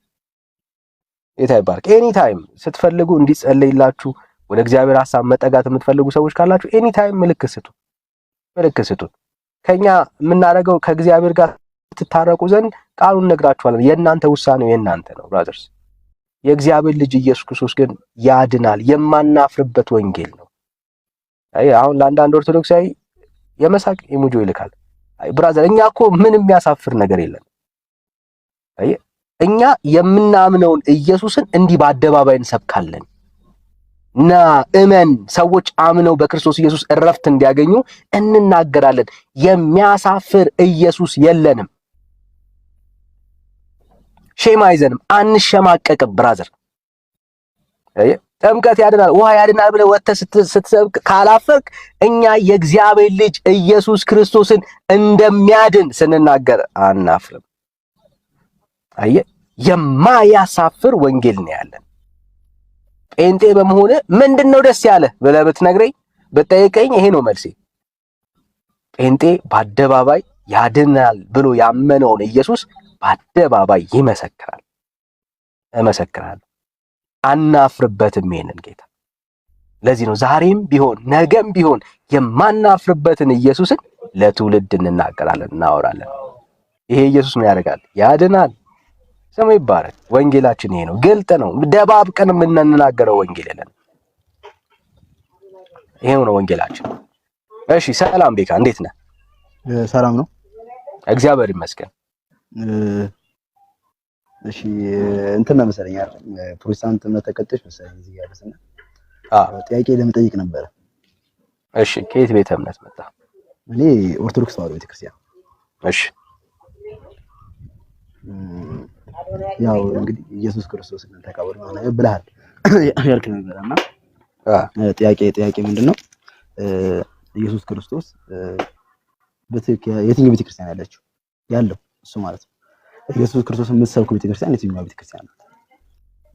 ጌታ ይባረክ። ኤኒ ታይም ስትፈልጉ እንዲጸለይላችሁ ወደ እግዚአብሔር ሐሳብ መጠጋት የምትፈልጉ ሰዎች ካላችሁ ኤኒ ታይም ምልክት ስጡ። ከኛ የምናደርገው ከእግዚአብሔር ጋር ትታረቁ ዘንድ ቃሉን ነግራችኋለን። የእናንተ ውሳኔው የእናንተ ነው ብራዘርስ። የእግዚአብሔር ልጅ ኢየሱስ ክርስቶስ ግን ያድናል። የማናፍርበት ወንጌል ነው። አሁን ለአንዳንድ ኦርቶዶክሳዊ የመሳቅ ኢሞጆ ይልካል። ብራዘር እኛ እኮ ምን የሚያሳፍር ነገር የለም። እኛ የምናምነውን ኢየሱስን እንዲህ በአደባባይ እንሰብካለን። ና እመን፣ ሰዎች አምነው በክርስቶስ ኢየሱስ እረፍት እንዲያገኙ እንናገራለን። የሚያሳፍር ኢየሱስ የለንም። ሼም አይዘንም፣ አንሸማቀቅም። ብራዘር ጥምቀት ያድናል፣ ውሃ ያድናል ብለህ ወጥተህ ስትሰብክ ካላፈርክ እኛ የእግዚአብሔር ልጅ ኢየሱስ ክርስቶስን እንደሚያድን ስንናገር አናፍርም። አየህ፣ የማያሳፍር ወንጌል ነው ያለን። ጴንጤ በመሆነ ምንድነው ደስ ያለ ብለህ ብትነግረኝ ብትጠይቀኝ ይሄ ነው መልሴ። ጴንጤ በአደባባይ ያድናል ብሎ ያመነውን ኢየሱስ በአደባባይ ይመሰክራል። እመሰክራለሁ፣ አናፍርበትም ይሄንን ጌታ። ለዚህ ነው ዛሬም ቢሆን ነገም ቢሆን የማናፍርበትን ኢየሱስን ለትውልድ እንናገራለን፣ እናወራለን። ይሄ ኢየሱስ ምን ያደርጋል? ያድናል። ስሙ ይባረክ። ወንጌላችን ይሄ ነው፣ ግልጥ ነው። ደባብቀን የምንናገረው ወንጌል የለን። ይሄው ነው ወንጌላችን። እሺ፣ ሰላም ቤካ፣ እንዴት ነህ? ሰላም ነው፣ እግዚአብሔር ይመስገን። እሺ፣ እንትን ነው መሰለኝ አይደል? ፕሮቴስታንት እምነት ተከታዮች መሰለኝ እዚህ ያለስና ጥያቄ ለመጠየቅ ነበረ። እሺ፣ ከየት ቤተ እምነት መጣ? እኔ ኦርቶዶክስ ተዋሕዶ ቤተክርስቲያን። እሺ፣ ያው እንግዲህ ኢየሱስ ክርስቶስን ተቀበሉ ማለት ብለሃል ያልክ ነበርና ጥያቄ ምንድነው? ኢየሱስ ክርስቶስ የትኛው ቤተክርስቲያን ያለው እሱ ማለት ነው። ኢየሱስ ክርስቶስን የምትሰብከው ቤተክርስቲያን የትኛው ቤተክርስቲያን ነው?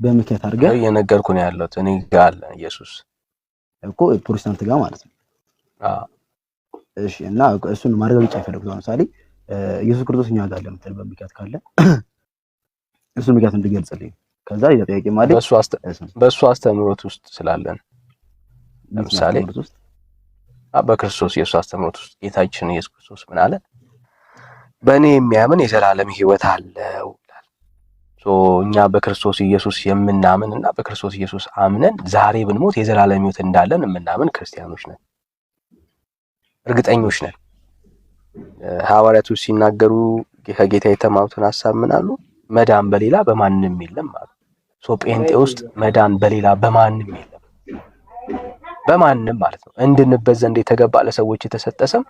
በምክንያት አድርገህ እየነገርኩህ ነው ያለሁት። እኔ ጋር አለ ኢየሱስ እኮ ፕሮቴስታንት ጋር ማለት ነው። እሺ፣ እና እሱን ማረጋገጫ ይፈልጉት። ለምሳሌ ኢየሱስ ክርስቶስ እኛ ጋር ለምትል በምክንያት ካለ እሱን ምክንያት እንድገልጽልኝ። ከዛ ጥያቄ ማለት በእሱ አስተምሮት ውስጥ ስላለን ለምሳሌ በክርስቶስ ኢየሱስ አስተምሮት ውስጥ ጌታችን ኢየሱስ ክርስቶስ ምን አለ? በእኔ የሚያምን የዘላለም ሕይወት አለው። እኛ በክርስቶስ ኢየሱስ የምናምን እና በክርስቶስ ኢየሱስ አምነን ዛሬ ብንሞት የዘላለም ሕይወት እንዳለን የምናምን ክርስቲያኖች ነን፣ እርግጠኞች ነን። ሐዋርያቱ ሲናገሩ ከጌታ የተማሩትን ሐሳብ ምን አሉ? መዳን በሌላ በማንም የለም አሉ። ጴንጤ ውስጥ መዳን በሌላ በማንም የለም፣ በማንም ማለት ነው። እንድንበት ዘንድ የተገባ ለሰዎች የተሰጠ ስም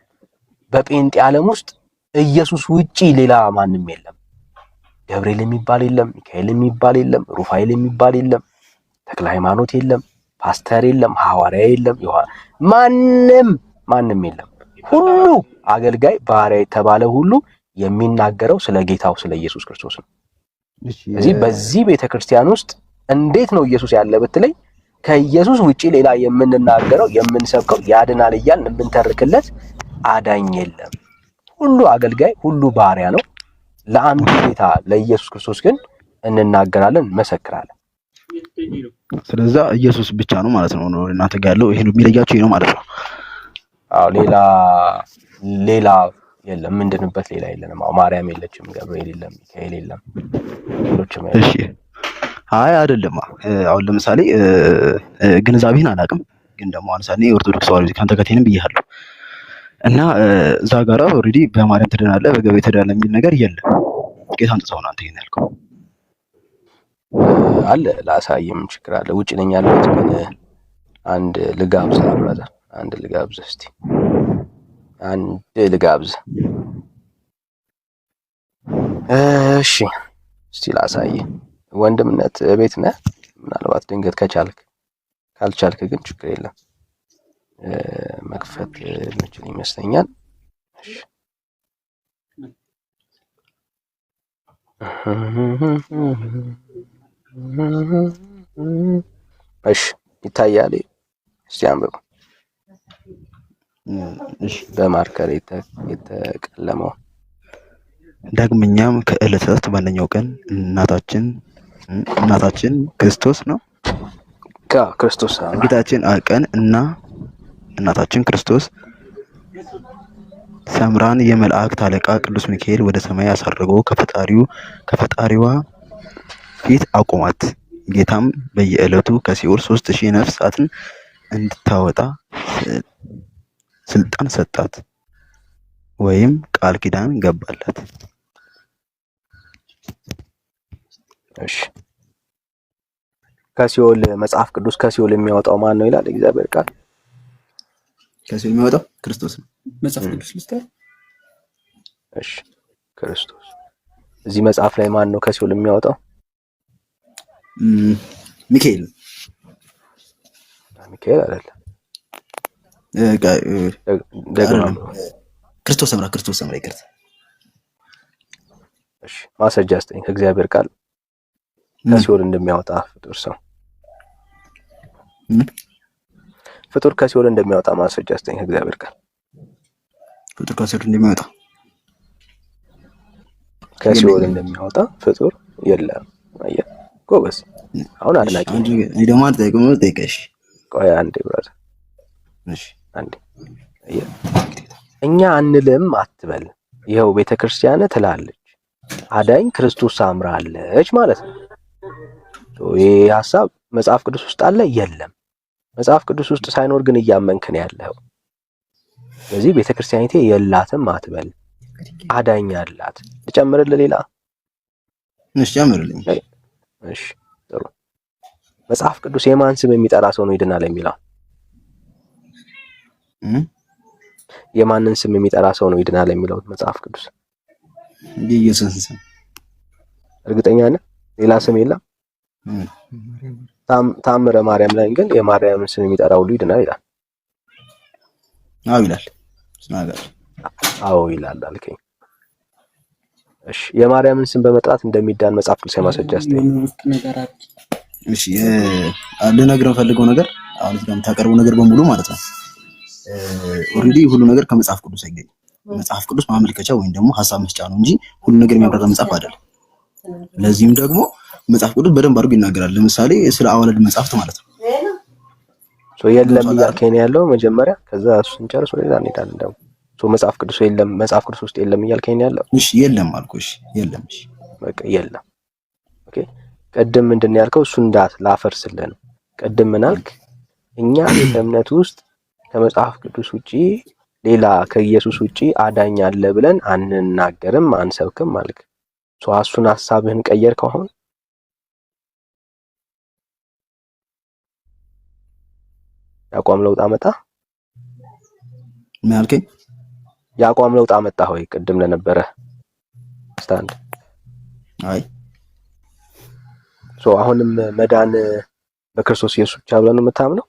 በጴንጤ ዓለም ውስጥ ኢየሱስ ውጪ ሌላ ማንም የለም። ገብርኤል የሚባል የለም፣ ሚካኤል የሚባል የለም፣ ሩፋኤል የሚባል የለም፣ ተክለ ሃይማኖት የለም፣ ፓስተር የለም፣ ሐዋርያ የለም፣ ማንም የለም። ሁሉ አገልጋይ ባሪያ የተባለ ሁሉ የሚናገረው ስለ ጌታው ስለ ኢየሱስ ክርስቶስ ነው። ስለዚህ በዚህ ቤተክርስቲያን ውስጥ እንዴት ነው ኢየሱስ ያለ ብትለኝ፣ ከኢየሱስ ውጪ ሌላ የምንናገረው የምንሰብከው ያድናል እያልን የምንተርክለት አዳኝ የለም። ሁሉ አገልጋይ ሁሉ ባሪያ ነው። ለአንዱ ጌታ ለኢየሱስ ክርስቶስ ግን እንናገራለን፣ እንመሰክራለን። ስለዚህ ኢየሱስ ብቻ ነው ማለት ነው እናንተ ጋር ያለው ይሄ ነው የሚለያቸው ይሄ ነው ማለት ነው። አዎ ሌላ የለም፣ ምንድንበት ሌላ የለንም። አዎ ማርያም የለችም፣ ገብርኤል የለም፣ ሚካኤል የለም፣ ሌሎችም የለም። እሺ አይ አይደለም። አሁን ለምሳሌ ግንዛቤህን አላውቅም፣ ግን ደግሞ አንሳኔ ኦርቶዶክስ ተዋሕዶ ካንተ ጋር ተነም ብያለሁ። እና እዛ ጋር ኦልሬዲ በማርያም ትድናለህ በገብርኤል ትድናለህ የሚል ነገር የለም። ጌታ አንጥተው ነው አንተ ይሄን ያልከው አለ። ላሳይም ችግር አለ። ውጭ ነኝ ያለሁት ግን አንድ ልጋብዝ ብራዘር፣ አንድ ልጋብዝ እስቲ፣ አንድ ልጋብዝ። እሺ እስቲ ላሳይ። ወንድምነት ቤት ነህ? ምናልባት ድንገት ከቻልክ፣ ካልቻልክ ግን ችግር የለም መክፈት የምችል ይመስለኛል። እሺ ይታያል። እስቲ አንብቡ። እሺ በማርከር የተቀለመው ዳግመኛም ከዕለታት በአንደኛው ቀን እናታችን ክርስቶስ ነው ክርስቶስ ጌታችን ቀን እና እናታችን ክርስቶስ ሰምራን የመላእክት አለቃ ቅዱስ ሚካኤል ወደ ሰማይ አሳርጎ ከፈጣሪዋ ፊት አቆማት። ጌታም በየዕለቱ ከሲኦል 3000 ነፍሳትን እንድታወጣ ስልጣን ሰጣት ወይም ቃል ኪዳን ገባላት። እሺ ከሲኦል መጽሐፍ ቅዱስ ከሲኦል የሚያወጣው ማን ነው ይላል እግዚአብሔር ቃል። ከሲኦል የሚያወጣው ክርስቶስ ነው። መጽሐፍ ቅዱስ ልስጠር። እሺ ክርስቶስ እዚህ መጽሐፍ ላይ ማን ነው ከሲኦል የሚያወጣው? ሚካኤል ሚካኤል አይደለም። ክርስቶስ ሰምራ ይቅርታ። እሺ ማስረጃ ስጠኝ ከእግዚአብሔር ቃል ከሲኦል እንደሚያወጣ ፍጡር ከሲኦል እንደሚያወጣ ማስረጃ ስጠኝ ከእግዚአብሔር ቃል። ፍጡር ከሲኦል እንደሚያወጣ ፍጡር የለም። አየህ ጎበዝ። አሁን አድናቂ እኔ ደግሞ አንድ ጠይቀሽ። ቆይ አንዴ ብራዘር። እሺ አንዴ አየህ እኛ አንልም አትበል። ይኸው ቤተክርስቲያን ትላለች አዳኝ ክርስቶስ አምራለች ማለት ነው። ይሄ ሐሳብ መጽሐፍ ቅዱስ ውስጥ አለ? የለም። መጽሐፍ ቅዱስ ውስጥ ሳይኖር ግን እያመንክ ነው ያለው። ስለዚህ ቤተክርስቲያኒቴ የላትም አትበል። አዳኝ አላት። ልጨምርልህ ሌላ? እሺ ጨምርልኝ። እሺ ጥሩ። መጽሐፍ ቅዱስ የማን ስም የሚጠራ ሰው ነው ይድናል የሚለው? የማንን ስም የሚጠራ ሰው ነው ይድናል የሚለው መጽሐፍ ቅዱስ? የኢየሱስን ስም። እርግጠኛ ነህ? ሌላ ስም የለም? ታምረ ማርያም ላይ ግን የማርያምን ስም የሚጠራ ሁሉ ይድናል ይላል። አዎ ይላል። አዎ ይላል አልከኝ። እሺ የማርያምን ስም በመጥራት እንደሚዳን መጽሐፍ ቅዱስ የማስረጃ አስተያየት። እሺ ልነግርህ ፈልገው ነገር አሁን እዚህ ጋር የምታቀርበው ነገር በሙሉ ማለት ነው ኦልሬዲ ሁሉ ነገር ከመጽሐፍ ቅዱስ አይገኝም። መጽሐፍ ቅዱስ ማመልከቻ ወይም ደግሞ ሐሳብ መስጫ ነው እንጂ ሁሉ ነገር የሚያብራራ መጽሐፍ አይደለም። ለዚህም ደግሞ መጽሐፍ ቅዱስ በደንብ አድርጎ ይናገራል። ለምሳሌ ስለ አዋልድ መጽሐፍት ማለት ነው የለም እያልከኝ ነው ያለው መጀመሪያ። ከዛ እሱን ጨርሶ ሌላ እንሄዳለን። ደግሞ መጽሐፍ ቅዱስ የለም፣ መጽሐፍ ቅዱስ ውስጥ የለም እያልከኝ ነው ያለው። እሺ የለም አልኩህ። እሺ የለም። እሺ በቃ የለም። ኦኬ ቅድም ምንድን ነው ያልከው? እሱ እንዳት ላፈርስልህ ነው። ቅድም ምን አልክ? እኛ ቤተ እምነት ውስጥ ከመጽሐፍ ቅዱስ ውጪ ሌላ ከኢየሱስ ውጪ አዳኝ አለ ብለን አንናገርም አንሰብክም አልክ። እሱን ሐሳብህን ቀየርከው አሁን? ያቋም ለውጥ አመጣ? ምን አልከኝ? ያቋም ለውጥ አመጣ ሆይ ቅድም ለነበረ ስታንድ? አይ አሁንም መዳን በክርስቶስ ኢየሱስ ብቻ ብለን ነው የምታምነው?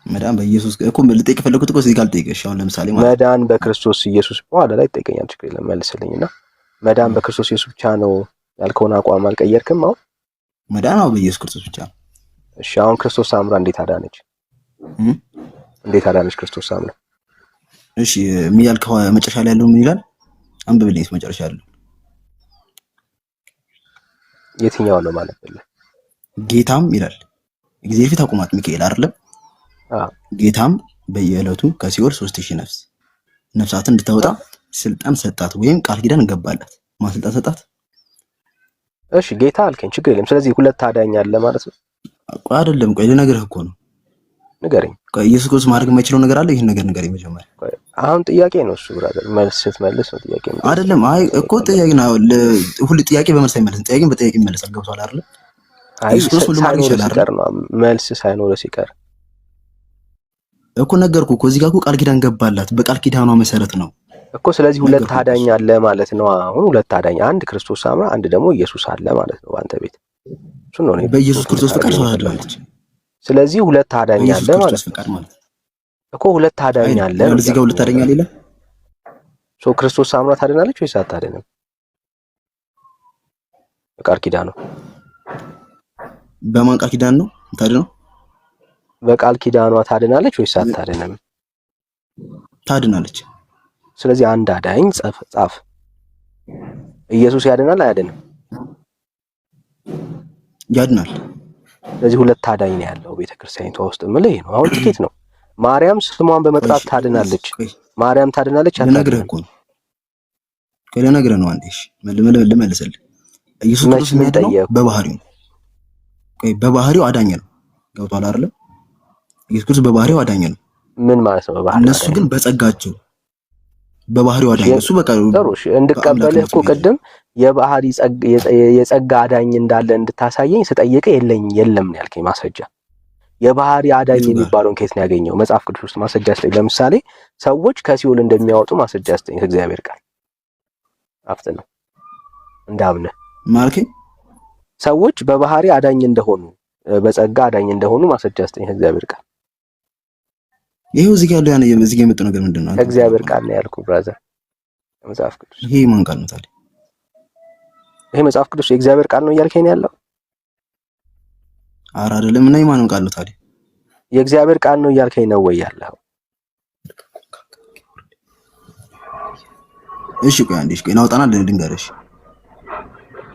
መዳን በኢየሱስ እኮ ልጠይቅ ፈለኩት እኮ እዚህ ጋር ልጠይቅሽ። አሁን ለምሳሌ ማለት መዳን በክርስቶስ ኢየሱስ በኋላ ላይ ትጠይቀኛለህ፣ ችግር የለም መልስልኝና መዳን በክርስቶስ ኢየሱስ ብቻ ነው ያልከውን አቋም አልቀየርክም? አሁን መዳን በኢየሱስ ክርስቶስ ብቻ ነው። እሺ አሁን ክርስቶስ ሳምራ እንዴት አዳነች? እንዴት አዳነች ክርስቶስ ሳምራ? እሺ የሚያልከው መጨረሻ ላይ ያለው ምን ይላል? አንብብልኝ መጨረሻ ያለው። የትኛው ነው ማለት ነው? ጌታም ይላል እግዚአብሔር ፊት አቁማት ሚካኤል አይደለም? ጌታም በየዕለቱ ከሲኦል 3000 ነፍሳትን እንድታወጣ ስልጣን ሰጣት ወይም ቃል ኪዳን እንገባላት። ማን ስልጣን ሰጣት? እሺ ጌታ አልከኝ፣ ችግር የለም። ስለዚህ ሁለት አዳኝ አለ ማለት ነው? አይደለም። ቆይ ልነግርህ እኮ ነው። ንገረኝ። ኢየሱስ ክርስቶስ ማድረግ የማይችለው ነገር አለ? ይሄን ነገር ንገረኝ መጀመሪያ። አሁን ጥያቄ ነው እሱ ብራዘር፣ መልስ ስትመልስ ነው ጥያቄ ነው አይደለም። አይ እኮ ጥያቄ ነው። ሁሉ ጥያቄ በመልስ አይመለስም። ጥያቄን በጥያቄ ይመለሳል። ገብቶሃል አይደል? ኢየሱስ ክርስቶስ ሁሉ ማድረግ ይችላል አይደል? መልስ ሳይኖር ሲቀር እኮ ነገርኩህ እኮ እዚህ ጋር እኮ ቃል ኪዳን ገባላት። በቃል ኪዳኗ መሰረት ነው እኮ። ስለዚህ ሁለት አዳኝ አለ ማለት ነው። አሁን ሁለት አዳኝ፣ አንድ ክርስቶስ ሳምራ፣ አንድ ደግሞ ኢየሱስ አለ ማለት ነው በአንተ ቤት። እሱ ነው በኢየሱስ ክርስቶስ ፍቃድ ሰው አድራለች። ስለዚህ ሁለት አዳኝ አለ ማለት ነው እኮ። ሁለት አዳኝ አለ ነው። እዚህ ጋር ሁለት አዳኝ አለ ይላል። ክርስቶስ ሳምራ ታድናለች ወይስ አታድንም? በቃል ኪዳን ነው። በማን ቃል ኪዳን ነው ታድነው? በቃል ኪዳኗ ታድናለች ወይስ አታድንም? ታድናለች። ስለዚህ አንድ አዳኝ ጻፍ። ኢየሱስ ያድናል አያድንም? ያድናል። ስለዚህ ሁለት አዳኝ ነው ያለው ቤተክርስቲያኒቷ ውስጥ። ምን ነው አሁን ጥቂት ነው። ማርያም ስሟን በመጥራት ታድናለች። ማርያም ታድናለች ልነግርህ እኮ ነው። ልነግርህ ነው። አንዴ እሺ ልመልስልህ። ኢየሱስ ክርስቶስ የሚያድነው በባህሪው ነው። በባህሪው አዳኝ ነው። ገብቶሃል አይደል? ኢየሱስ ክርስቶስ በባህሪው አዳኝ ነው። ምን ማለት ነው በባህሪው? እነሱ ግን በጸጋቸው በባህሪው አዳኝ ነው። እሱ በቃ ጥሩሽ እንድቀበልህ እኮ ቅድም የባህሪ የጸጋ አዳኝ እንዳለ እንድታሳየኝ ስጠይቅ የለም ነው ያልከኝ። ማስረጃ የባህሪ አዳኝ የሚባለውን ከየት ነው ያገኘው? መጽሐፍ ቅዱስ ውስጥ ማስረጃ ስጠኝ። ለምሳሌ ሰዎች ከሲኦል እንደሚያወጡ ማስረጃ ስጠኝ ከእግዚአብሔር ቃል። አፍጥነው እንዳምነህ ማልከኝ። ሰዎች በባህሪ አዳኝ እንደሆኑ በጸጋ አዳኝ እንደሆኑ ማስረጃ ስጠኝ ከእግዚአብሔር ቃል። ይሄው እዚህ ጋር ያለው እዚህ ጋር የመጣው ነገር ምንድን ነው? ከእግዚአብሔር ቃል ነው ያልኩህ ብራዘር። መጽሐፍ ቅዱስ። ይሄ ማን ቃል ነው ታዲያ? ይሄ መጽሐፍ ቅዱስ የእግዚአብሔር ቃል ነው እያልከኝ ያለው? ኧረ አይደለም። እና የማንም ቃል ነው ታዲያ? የእግዚአብሔር ቃል ነው እያልከኝ ነው ወይ ያለው? እሺ ቆይ አንዴ፣ እሺ ቆይ እናውጣና ልንገርሽ።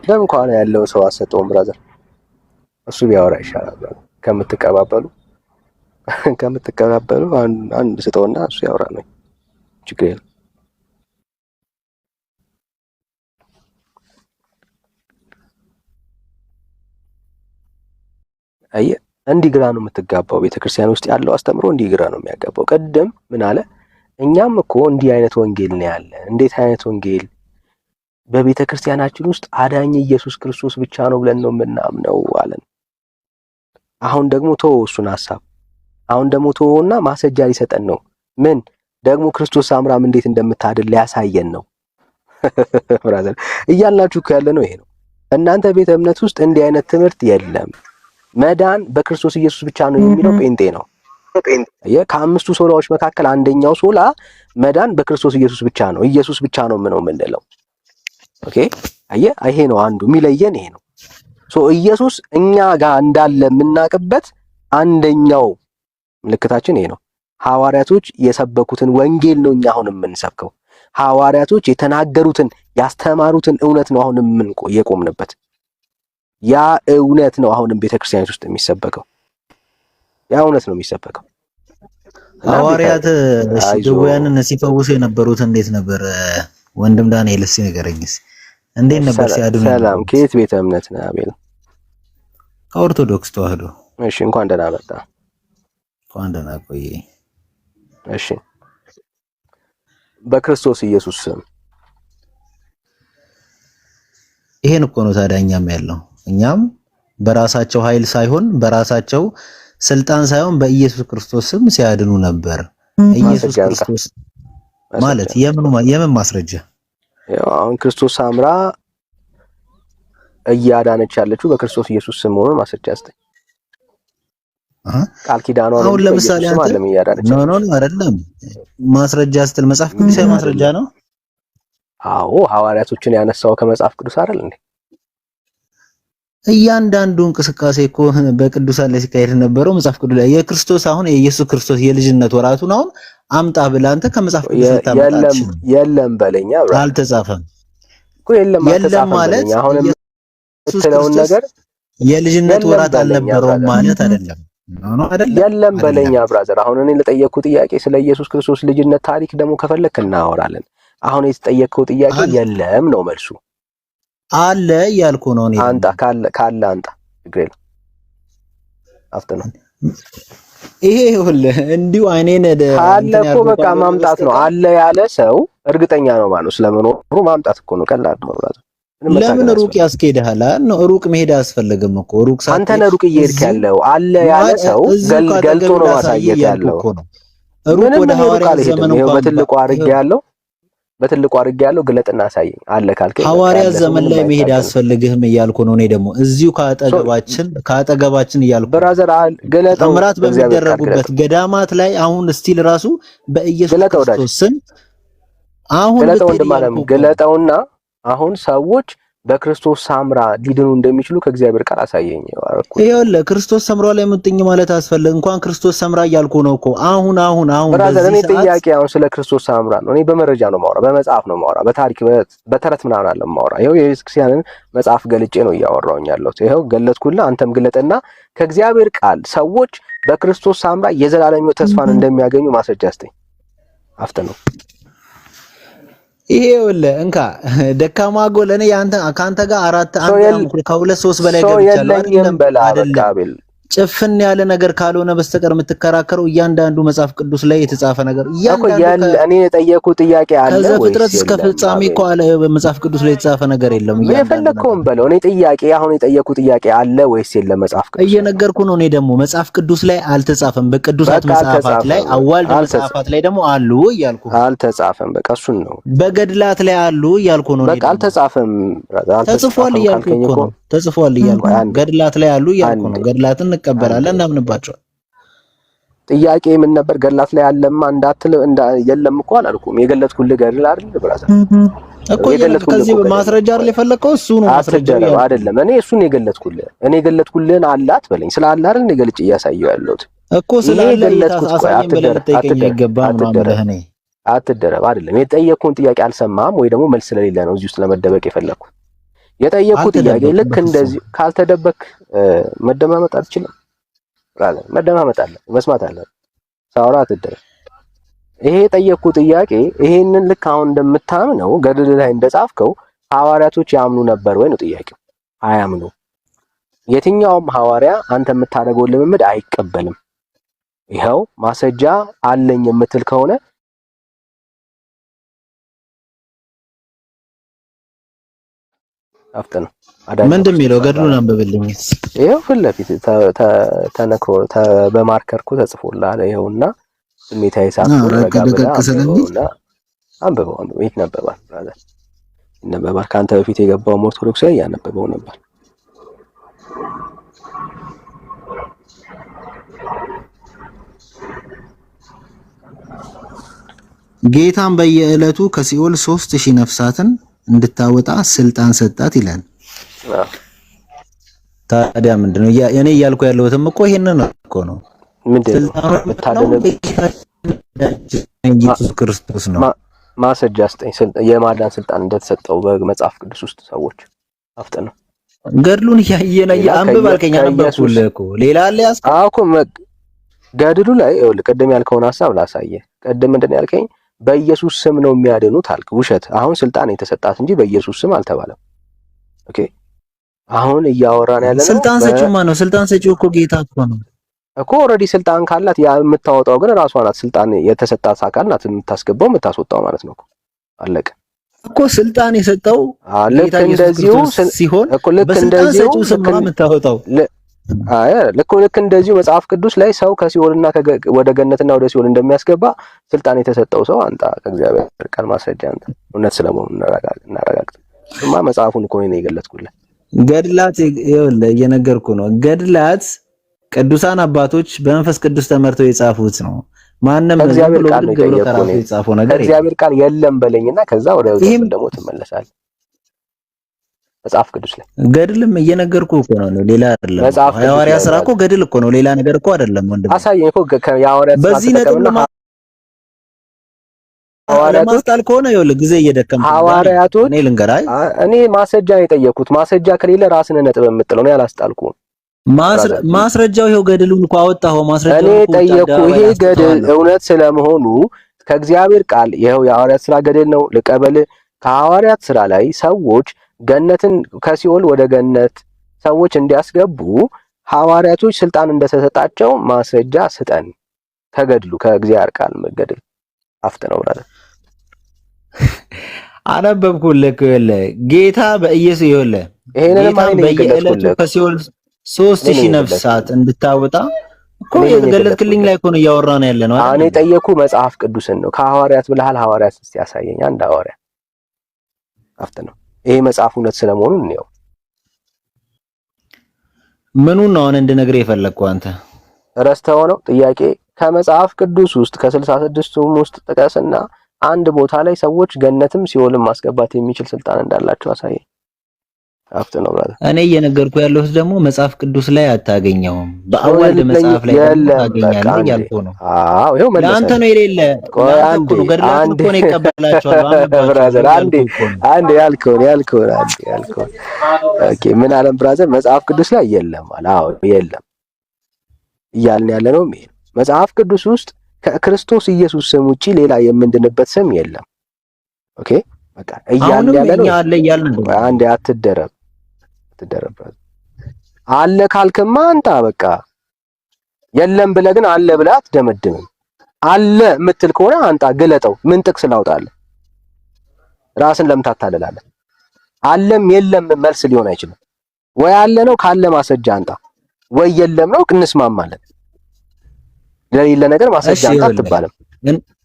ለምን ከኋላ ያለው ሰው አሰጠውም ብራዘር? እሱ ቢያወራ ይሻላል ከምትቀባበሉ አንድ ስጠውና እሱ ያወራ ነው። ችግር የለም። አየህ እንዲህ ግራ ነው የምትጋባው። ቤተክርስቲያን ውስጥ ያለው አስተምሮ እንዲህ ግራ ነው የሚያጋባው። ቀደም ምን አለ? እኛም እኮ እንዲህ አይነት ወንጌል ነው ያለ። እንዴት አይነት ወንጌል? በቤተክርስቲያናችን ውስጥ አዳኝ ኢየሱስ ክርስቶስ ብቻ ነው ብለን ነው የምናምነው አለን። አሁን ደግሞ እሱን ሐሳብ አሁን ደግሞ ተወውና ማስረጃ ሊሰጠን ነው። ምን ደግሞ ክርስቶስ ሳምራም እንዴት እንደምታድል ሊያሳየን ነው። ብራዘር እያልናችሁ እኮ ያለ ነው ይሄ ነው። እናንተ ቤተ እምነት ውስጥ እንዲህ አይነት ትምህርት የለም። መዳን በክርስቶስ ኢየሱስ ብቻ ነው የሚለው ጴንጤ ነው። ከአምስቱ ሶላዎች መካከል አንደኛው ሶላ መዳን በክርስቶስ ኢየሱስ ብቻ ነው፣ ኢየሱስ ብቻ ነው የምንለው። ኦኬ አየህ፣ ይሄ ነው አንዱ የሚለየን ይሄ ነው። ኢየሱስ እኛ ጋር እንዳለ የምናውቅበት አንደኛው ምልክታችን ይሄ ነው። ሐዋርያቶች የሰበኩትን ወንጌል ነው እኛ አሁን የምንሰብከው። ሐዋርያቶች የተናገሩትን ያስተማሩትን እውነት ነው አሁን የቆምንበት። ያ እውነት ነው አሁንም ቤተክርስቲያን ውስጥ የሚሰበከው። ያ እውነት ነው የሚሰበከው። ሐዋርያት ድውያንን ሲፈውሱ የነበሩት እንዴት ነበር? ወንድም ዳንኤል እስኪ ንገረኝስ፣ እንዴት ነበር ሲያድኑ? ሰላም። ከየት ቤተ እምነት ነህ አቤል? ከኦርቶዶክስ ተዋህዶ። እሺ፣ እንኳን ደህና መጣ። እንኳን ደህና ቆየ። እሺ፣ በክርስቶስ ኢየሱስ ስም ይሄን እኮ ነው ታዲያ እኛም ያለው። እኛም በራሳቸው ኃይል ሳይሆን በራሳቸው ስልጣን ሳይሆን በኢየሱስ ክርስቶስ ስም ሲያድኑ ነበር። ኢየሱስ ክርስቶስ ማለት የምን ማስረጃ? ያው አሁን ክርስቶስ ሳምራ እያዳነች ያለችው በክርስቶስ ኢየሱስ ስም ሆኖ ማስረጃ አስተኝ ቃል ኪዳኑ አሁን ለምሳሌ አንተ ኖ አይደለም ማስረጃ ስትል መጽሐፍ ቅዱሳዊ ማስረጃ ነው። አዎ ሐዋርያቶችን ያነሳው ከመጽሐፍ ቅዱስ አይደል እንዴ? እያንዳንዱ እንቅስቃሴ እኮ በቅዱሳን ላይ ሲካሄድ ነበረው መጽሐፍ ቅዱስ ላይ። የክርስቶስ አሁን የኢየሱስ ክርስቶስ የልጅነት ወራቱን አሁን አምጣ ብለህ አንተ ከመጽሐፍ ቅዱስ ታመጣለህ። የለም በለኛ ብራ አልተጻፈም እኮ የለም ማለት አሁን የምትለውን ነገር የልጅነት ወራት አልነበረውም ማለት አይደለም። የለም በለኛ ብራዘር። አሁን እኔ ለጠየቅኩ ጥያቄ ስለ ኢየሱስ ክርስቶስ ልጅነት ታሪክ ደግሞ ከፈለክ እናወራለን። አሁን የተጠየቅከው ጥያቄ የለም ነው መልሱ። አለ እያልኩ ነው እኔ። አንጣ ካለ አንጣ ችግር የለም። አፍጥነው ይሄ ይኸውልህ እንዲሁ አይኔን አለ እኮ በቃ ማምጣት ነው። አለ ያለ ሰው እርግጠኛ ነው ማለት ነው ስለመኖሩ ማምጣት እኮ ነው። ቀላል ነው ብራዘር። ለምን ሩቅ ያስኬድሃል? ነው ሩቅ መሄድ አያስፈልግም እኮ ሩቅ ሳይሆን አንተ ነህ ሩቅ እየሄድክ ያለው። አለ ያለ ሰው ገልጦ ነው ማሳየት ያለው። ሩቅ ወደ ሐዋርያት ዘመን እንኳን በትልቁ አድርጌ ያለው ግለጥና አሳየኝ አለ ካልከኝ ሐዋርያት ዘመን ላይ መሄድ አያስፈልግህም እያልኩ ነው። እኔ ደግሞ እዚሁ ካጠገባችን እያልኩ ብራዘር ገለጠው ተምራት በሚደረጉበት ገዳማት ላይ አሁን ስቲል ራሱ በኢየሱስ ክርስቶስ ስም አሁን ገለጠውና አሁን ሰዎች በክርስቶስ ሳምራ ሊድኑ እንደሚችሉ ከእግዚአብሔር ቃል አሳየኝ። ይኸውልህ ክርስቶስ ሰምራ ላይ ሙጥኝ ማለት አስፈልግ እንኳን ክርስቶስ ሰምራ እያልኩ ነው እኮ አሁን ብራዘር እኔ ጥያቄ አሁን ስለ ክርስቶስ ሳምራ ነው። እኔ በመረጃ ነው ማወራ፣ በመጽሐፍ ነው ማወራ፣ በታሪክ በተረት ምናምን አለ ማወራ። ይኸው የቤተክርስቲያንን መጽሐፍ ገልጬ ነው እያወራሁኝ ያለሁት። ይኸው ገለጥኩልህ፣ አንተም ግለጥና ከእግዚአብሔር ቃል ሰዎች በክርስቶስ ሳምራ የዘላለም ሕይወት ተስፋን እንደሚያገኙ ማስረጃ አስተኝ አፍተ ነው። ይሄ ወለ እንካ ደካማ ጎል እኔ ካንተ ጋር አራት ከሁለት ሶስት በላይ ገብቻለሁ አይደለም። ጭፍን ያለ ነገር ካልሆነ በስተቀር የምትከራከረው እያንዳንዱ መጽሐፍ ቅዱስ ላይ የተጻፈ ነገር እያንዳንዱ እኔ የጠየኩት ጥያቄ አለ ወይ? ከዘፍጥረት እስከ ፍጻሜ እኮ አለ በመጽሐፍ ቅዱስ ላይ የተጻፈ ነገር የለም። የፈለከውን በለው። እኔ ጥያቄ አሁን የጠየኩት ጥያቄ አለ ወይስ የለም? መጽሐፍ ቅዱስ እየነገርኩ ነው። እኔ ደግሞ መጽሐፍ ቅዱስ ላይ አልተጻፈም። በቅዱሳት መጽሐፋት ላይ አዋልድ መጽሐፋት ላይ ደግሞ አሉ እያልኩ አልተጻፈም። በቃ እሱን ነው። በገድላት ላይ አሉ እያልኩ ነው። በቃ አልተጻፈም። ተጽፏል እያልኩ እኮ ነው። ተጽፏል እያልኩ ገድላት ላይ አሉ እያልኩ ነው። ገድላትን እንቀበላለን እናምንባቸዋል። ጥያቄ ምን ነበር? ገድላት ላይ አለማ እንዳትል የለም እኮ አላልኩም። የገለጥኩልህ ገድል አይደል ብራዘር እኮ ከዚህ በማስረጃ አይደል የፈለከው? እሱ ነው ማስረጃ አይደለም። እኔ እሱን የገለጥኩልህን አላት በለኝ። ስለ አለ አይደል የገልጭ እያሳየው ያለሁት እኮ ስለ አለ አሳየኝ ብለህ ልጠይቀኝ አይገባም ነው ማለት ነው። አትደረብ አይደለም። የጠየቅኩን ጥያቄ አልሰማም ወይ ደግሞ መልስ ስለሌለ ነው እዚህ ውስጥ ለመደበቅ የፈለኩት። የጠየቁት ጥያቄ ልክ እንደዚህ ካልተደበክ መደማመጥ አትችልም። ብራዘር መደማመጥ አለ፣ መስማት አለ። ሳውራ አትደረብ። ይሄ የጠየቁት ጥያቄ ይሄንን ልክ አሁን እንደምታምነው ገድል ላይ እንደጻፍከው ሐዋርያቶች ያምኑ ነበር ወይ ነው ጥያቄው። አያምኑ። የትኛውም ሐዋርያ አንተ የምታደርገው ልምምድ አይቀበልም። ይኸው ማስረጃ አለኝ የምትል ከሆነ አፍጠን ምንድን የሚለው ገድሉን አንብብልኝ። ይሄው ፊት ለፊት ተነክሮ በማርከርኩ ተጽፎልሃል። ይሄውና ስሜታዊ ሳትሆን ረጋብላ አንብበው። ይነበባል ብራዘር ይነበባል። ከአንተ በፊት የገባው ኦርቶዶክስ ላይ ያነበበው ነበር። ጌታም በየዕለቱ ከሲኦል 3000 ነፍሳትን እንድታወጣ ስልጣን ሰጣት ይላል። ታዲያ ምንድነው እኔ እያልኩ ያለሁትም እኮ ይሄንን እኮ ነው። ምንድነው ኢየሱስ ክርስቶስ ነው። ማስረጃ ስጠኝ። የማዳን ስልጣን እንደተሰጠው በመጽሐፍ ቅዱስ ውስጥ ሰዎች አፍጥነው ገድሉን ያየነ አንብብ አልከኝ። አነበብኩልህ እኮ ሌላ አለ ያስቀምኩ ገድሉ ላይ ይኸውልህ፣ ቀደም ያልከውን ሐሳብ ላሳየህ። ቀደም ምንድነው ያልከኝ? በኢየሱስ ስም ነው የሚያድኑት አልክ። ውሸት። አሁን ስልጣን የተሰጣት እንጂ በኢየሱስ ስም አልተባለም። ኦኬ፣ አሁን እያወራን ያለነው ስልጣን ሰጪው ማን ነው? ስልጣን ሰጪው እኮ ጌታ እኮ ነው እኮ። ኦልሬዲ ስልጣን ካላት ያ የምታወጣው ግን ራሷ ናት። ስልጣን የተሰጣት አካል ናት የምታስገባው የምታስወጣው ማለት ነው እኮ። አለቀ እኮ። ስልጣን የሰጠው ጌታ እንደዚሁ ሲሆን በስልጣን ሰጪው ስም ነው የምታወጣው። ልክ እንደዚሁ መጽሐፍ ቅዱስ ላይ ሰው ከሲኦልና ወደ ገነትና ወደ ሲኦል እንደሚያስገባ ስልጣን የተሰጠው ሰው አንጣ ከእግዚአብሔር ቃል ማስረጃ አንተ እውነት ስለመሆኑ እናረጋግጥ። እማ መጽሐፉን እኮ ነው የገለጽኩልህ። ገድላት ይኸውልህ እየነገርኩ ነው። ገድላት ቅዱሳን አባቶች በመንፈስ ቅዱስ ተመርተው የጻፉት ነው። ማንም እግዚአብሔር ቃል ነው የጻፈው ነገር እግዚአብሔር ቃል የለም በለኝና ከዛ ወደ ደግሞ ትመለሳለህ። መጽሐፍ ቅዱስ ላይ ገድልም እየነገርኩ እኮ ነው። ሌላ አይደለም። የሐዋርያ ሥራ እኮ ገድል እኮ ነው። ሌላ ነገር እኮ አይደለም። ወንድም አሳየኝ እኮ የሐዋርያ ሥራ በዚህ ነጥብ ለማስጣል ከሆነ ይኸውልህ ጊዜ እየደከመ ሐዋርያቶች እኔ ልንገርህ፣ እኔ ማስረጃ ነው የጠየኩት። ማስረጃ ከሌለ ራስን ነጥብ የምጥለው ነው። ያላስጣልኩም። ማስረጃው ይኸው ገድሉን እኮ አወጣኸው። ማስረጃው እኔ ጠየኩ። ይሄ ገድል እውነት ስለመሆኑ ከእግዚአብሔር ቃል ይኸው የሐዋርያት ሥራ ገድል ነው ልቀበል። ከሐዋርያት ሥራ ላይ ሰዎች ገነትን ከሲኦል ወደ ገነት ሰዎች እንዲያስገቡ ሐዋርያቶች ስልጣን እንደተሰጣቸው ማስረጃ ስጠን። ተገድሉ ከእግዚአብሔር ቃል መገደል አፍጥነው ብራዘር አነበብኩልህ። ጌታ በኢየሱስ ይወለ ጌታ በየዕለቱ ከሲኦል 3000 ነፍሳት እንድታወጣ እኮ የተገለጥክልኝ ላይ እኮ ነው እያወራን ያለ ነው አይደል? እኔ ጠየኩ መጽሐፍ ቅዱስን ነው። ከሐዋርያት ብለሃል። ሐዋርያት እስቲ ያሳየኝ አንድ ሐዋርያ አፍጥነው። ይሄ መጽሐፍ እውነት ስለመሆኑ ነው። ምኑን ነው አሁን እንድነግርህ የፈለግከው አንተ? ረስተኸው ነው ጥያቄ። ከመጽሐፍ ቅዱስ ውስጥ ከ66ቱም ውስጥ ጥቀስና አንድ ቦታ ላይ ሰዎች ገነትም ሲኦልም ማስገባት የሚችል ስልጣን እንዳላቸው አሳየኝ። አፍጥነው ብራዘር። እኔ እየነገርኩ ያለሁት ደግሞ መጽሐፍ ቅዱስ ላይ አታገኘውም። በአዋልድ መጽሐፍ ላይ ታገኛለህ እያልኩህ ነው። አዎ ይኸው መለሰ። ለአንተ ነው የሌለ ለአንተ ነው ገድላት እኮ ነው ይቀበላቸዋል ብራዘር። አንዴ ያልከውን ኦኬ። ምን አለም ብራዘር? መጽሐፍ ቅዱስ ላይ የለም አለ። አዎ የለም እያልን ያለ ነው። መጽሐፍ ቅዱስ ውስጥ ከክርስቶስ ኢየሱስ ስም ውጪ ሌላ የምንድንበት ስም የለም። ኦኬ በቃ እያልን ያለ ነው። አንዴ አትደረብ አለ ካልክማ አንተ በቃ የለም ብለህ ግን አለ ብለህ አትደመድምም። አለ የምትል ከሆነ አንተ ግለጠው። ምን ጥቅስ ላውጣለህ? ራስን ለምን ታታልላለህ? አለም የለም መልስ ሊሆን አይችልም። ወይ አለ ነው ካለ ማስረጃ አንተ፣ ወይ የለም ነው እንስማማለን። ለሌለ ነገር ማስረጃ አንተ አትባልም።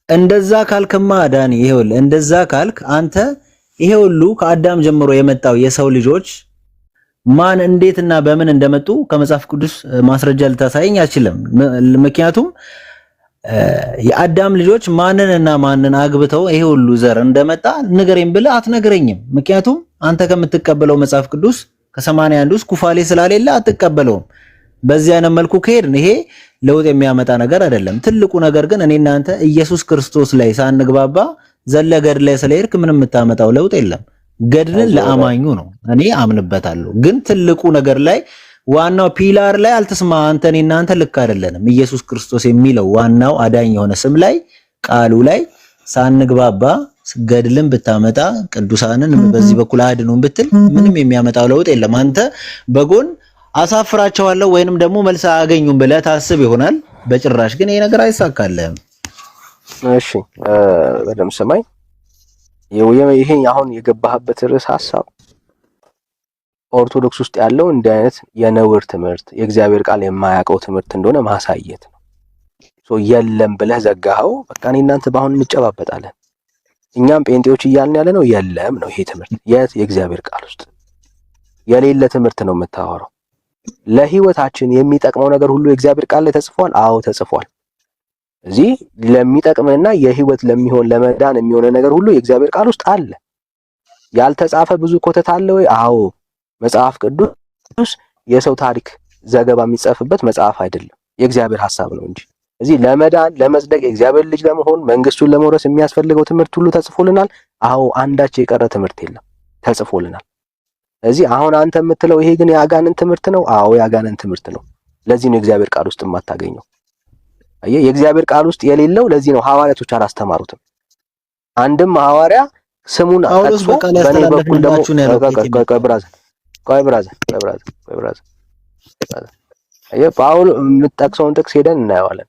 እንደዛ ካልክማ ዳኒ ይሄውልህ፣ እንደዛ ካልክ አንተ ይሄ ሁሉ ከአዳም ጀምሮ የመጣው የሰው ልጆች ማን እንዴትና በምን እንደመጡ ከመጽሐፍ ቅዱስ ማስረጃ ልታሳየኝ አትችልም። ምክንያቱም የአዳም ልጆች ማንንና ማንን አግብተው ይሄ ሁሉ ዘር እንደመጣ ንገረኝ ብለህ አትነግረኝም። ምክንያቱም አንተ ከምትቀበለው መጽሐፍ ቅዱስ ከ81 ውስጥ ኩፋሌ ስላሌለ አትቀበለውም። በዚህ አይነት መልኩ ከሄድን ይሄ ለውጥ የሚያመጣ ነገር አይደለም። ትልቁ ነገር ግን እኔና አንተ ኢየሱስ ክርስቶስ ላይ ሳንግባባ ዘለገድ ላይ ስለሄድክ ምንም የምታመጣው ለውጥ የለም። ገድልን ለአማኙ ነው፣ እኔ አምንበታለሁ። ግን ትልቁ ነገር ላይ ዋናው ፒላር ላይ አልተስማ አንተ እኔና አንተ ልክ አይደለንም። ኢየሱስ ክርስቶስ የሚለው ዋናው አዳኝ የሆነ ስም ላይ ቃሉ ላይ ሳንግባባ ገድልን ብታመጣ ቅዱሳንን በዚህ በኩል አድኑን ብትል ምንም የሚያመጣው ለውጥ የለም። አንተ በጎን አሳፍራቸዋለሁ ወይንም ደግሞ መልስ አያገኙም ብለህ ታስብ ይሆናል። በጭራሽ ግን ይሄ ነገር አይሳካልህም። እሺ በደም ሰማይ ይሄ አሁን የገባህበት ርዕስ ሐሳብ ኦርቶዶክስ ውስጥ ያለው እንዲህ አይነት የነውር ትምህርት የእግዚአብሔር ቃል የማያውቀው ትምህርት እንደሆነ ማሳየት ነው። የለም ብለህ ዘጋኸው። በቃ እኔ እናንተ በአሁን እንጨባበጣለን። እኛም ጴንጤዎች እያልን ያለ ነው የለም ነው ይሄ ትምህርት። የት የእግዚአብሔር ቃል ውስጥ የሌለ ትምህርት ነው የምታወራው። ለህይወታችን የሚጠቅመው ነገር ሁሉ የእግዚአብሔር ቃል ላይ ተጽፏል። አዎ ተጽፏል። እዚህ ለሚጠቅምና የህይወት ለሚሆን ለመዳን የሚሆነ ነገር ሁሉ የእግዚአብሔር ቃል ውስጥ አለ። ያልተጻፈ ብዙ ኮተት አለ ወይ? አዎ። መጽሐፍ ቅዱስ የሰው ታሪክ ዘገባ የሚጻፍበት መጽሐፍ አይደለም፣ የእግዚአብሔር ሐሳብ ነው እንጂ። እዚህ ለመዳን ለመጽደቅ የእግዚአብሔር ልጅ ለመሆን መንግስቱን ለመውረስ የሚያስፈልገው ትምህርት ሁሉ ተጽፎልናል። አዎ አንዳች የቀረ ትምህርት የለም፣ ተጽፎልናል። እዚህ አሁን አንተ የምትለው ይሄ ግን የአጋንንት ትምህርት ነው። አዎ የአጋንንት ትምህርት ነው። ለዚህ ነው የእግዚአብሔር ቃል ውስጥ የማታገኘው። የእግዚአብሔር ቃል ውስጥ የሌለው ለዚህ ነው ሐዋርያቶች አላስተማሩትም። አንድም ሐዋርያ ስሙን አጥቶ በኔ በኩል ደግሞ ብራዘር ጳውል የምትጠቅሰውን ጥቅስ ሄደን እናየዋለን።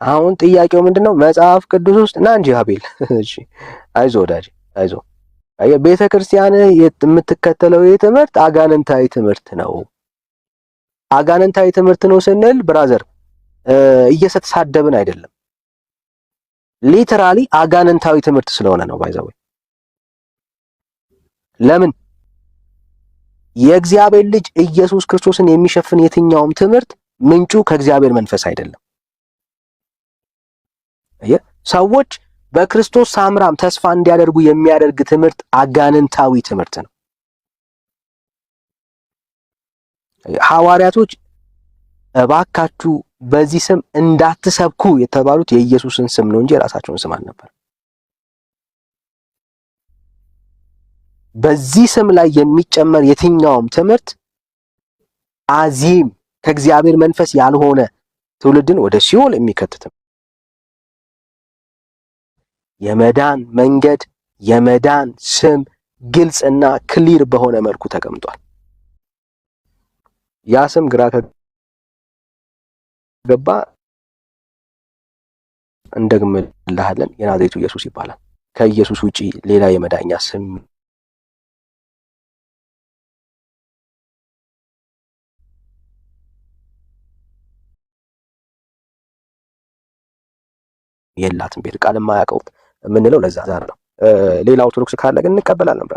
አሁን ጥያቄው ምንድነው? መጽሐፍ ቅዱስ ውስጥ ና እንጂ ሀቤል። እሺ አይዞ ወዳጅ አይዞ። ቤተ ክርስቲያን የምትከተለው ትምህርት አጋንንታዊ ትምህርት ነው። አጋንንታዊ ትምህርት ነው ስንል ብራዘር እየተሳደብን አይደለም። ሊተራሊ አጋንንታዊ ትምህርት ስለሆነ ነው። ባይዘው ለምን የእግዚአብሔር ልጅ ኢየሱስ ክርስቶስን የሚሸፍን የትኛውም ትምህርት ምንጩ ከእግዚአብሔር መንፈስ አይደለም። ሰዎች በክርስቶስ ሳምራም ተስፋ እንዲያደርጉ የሚያደርግ ትምህርት አጋንንታዊ ትምህርት ነው። ሐዋርያቶች እባካችሁ በዚህ ስም እንዳትሰብኩ የተባሉት የኢየሱስን ስም ነው እንጂ የራሳቸውን ስም አልነበር። በዚህ ስም ላይ የሚጨመር የትኛውም ትምህርት አዚም ከእግዚአብሔር መንፈስ ያልሆነ ትውልድን ወደ ሲኦል የሚከትት የመዳን መንገድ የመዳን ስም ግልጽና ክሊር በሆነ መልኩ ተቀምጧል። ያ ስም ግራ ገባ እንደግምልሃለን። የናዝሬቱ ኢየሱስ ይባላል። ከኢየሱስ ውጪ ሌላ የመዳኛ ስም የላትም። ቤት ቃል የማያውቀው የምንለው ለዛ ነው። ሌላ ኦርቶዶክስ ካለ ግን እንቀበላለን።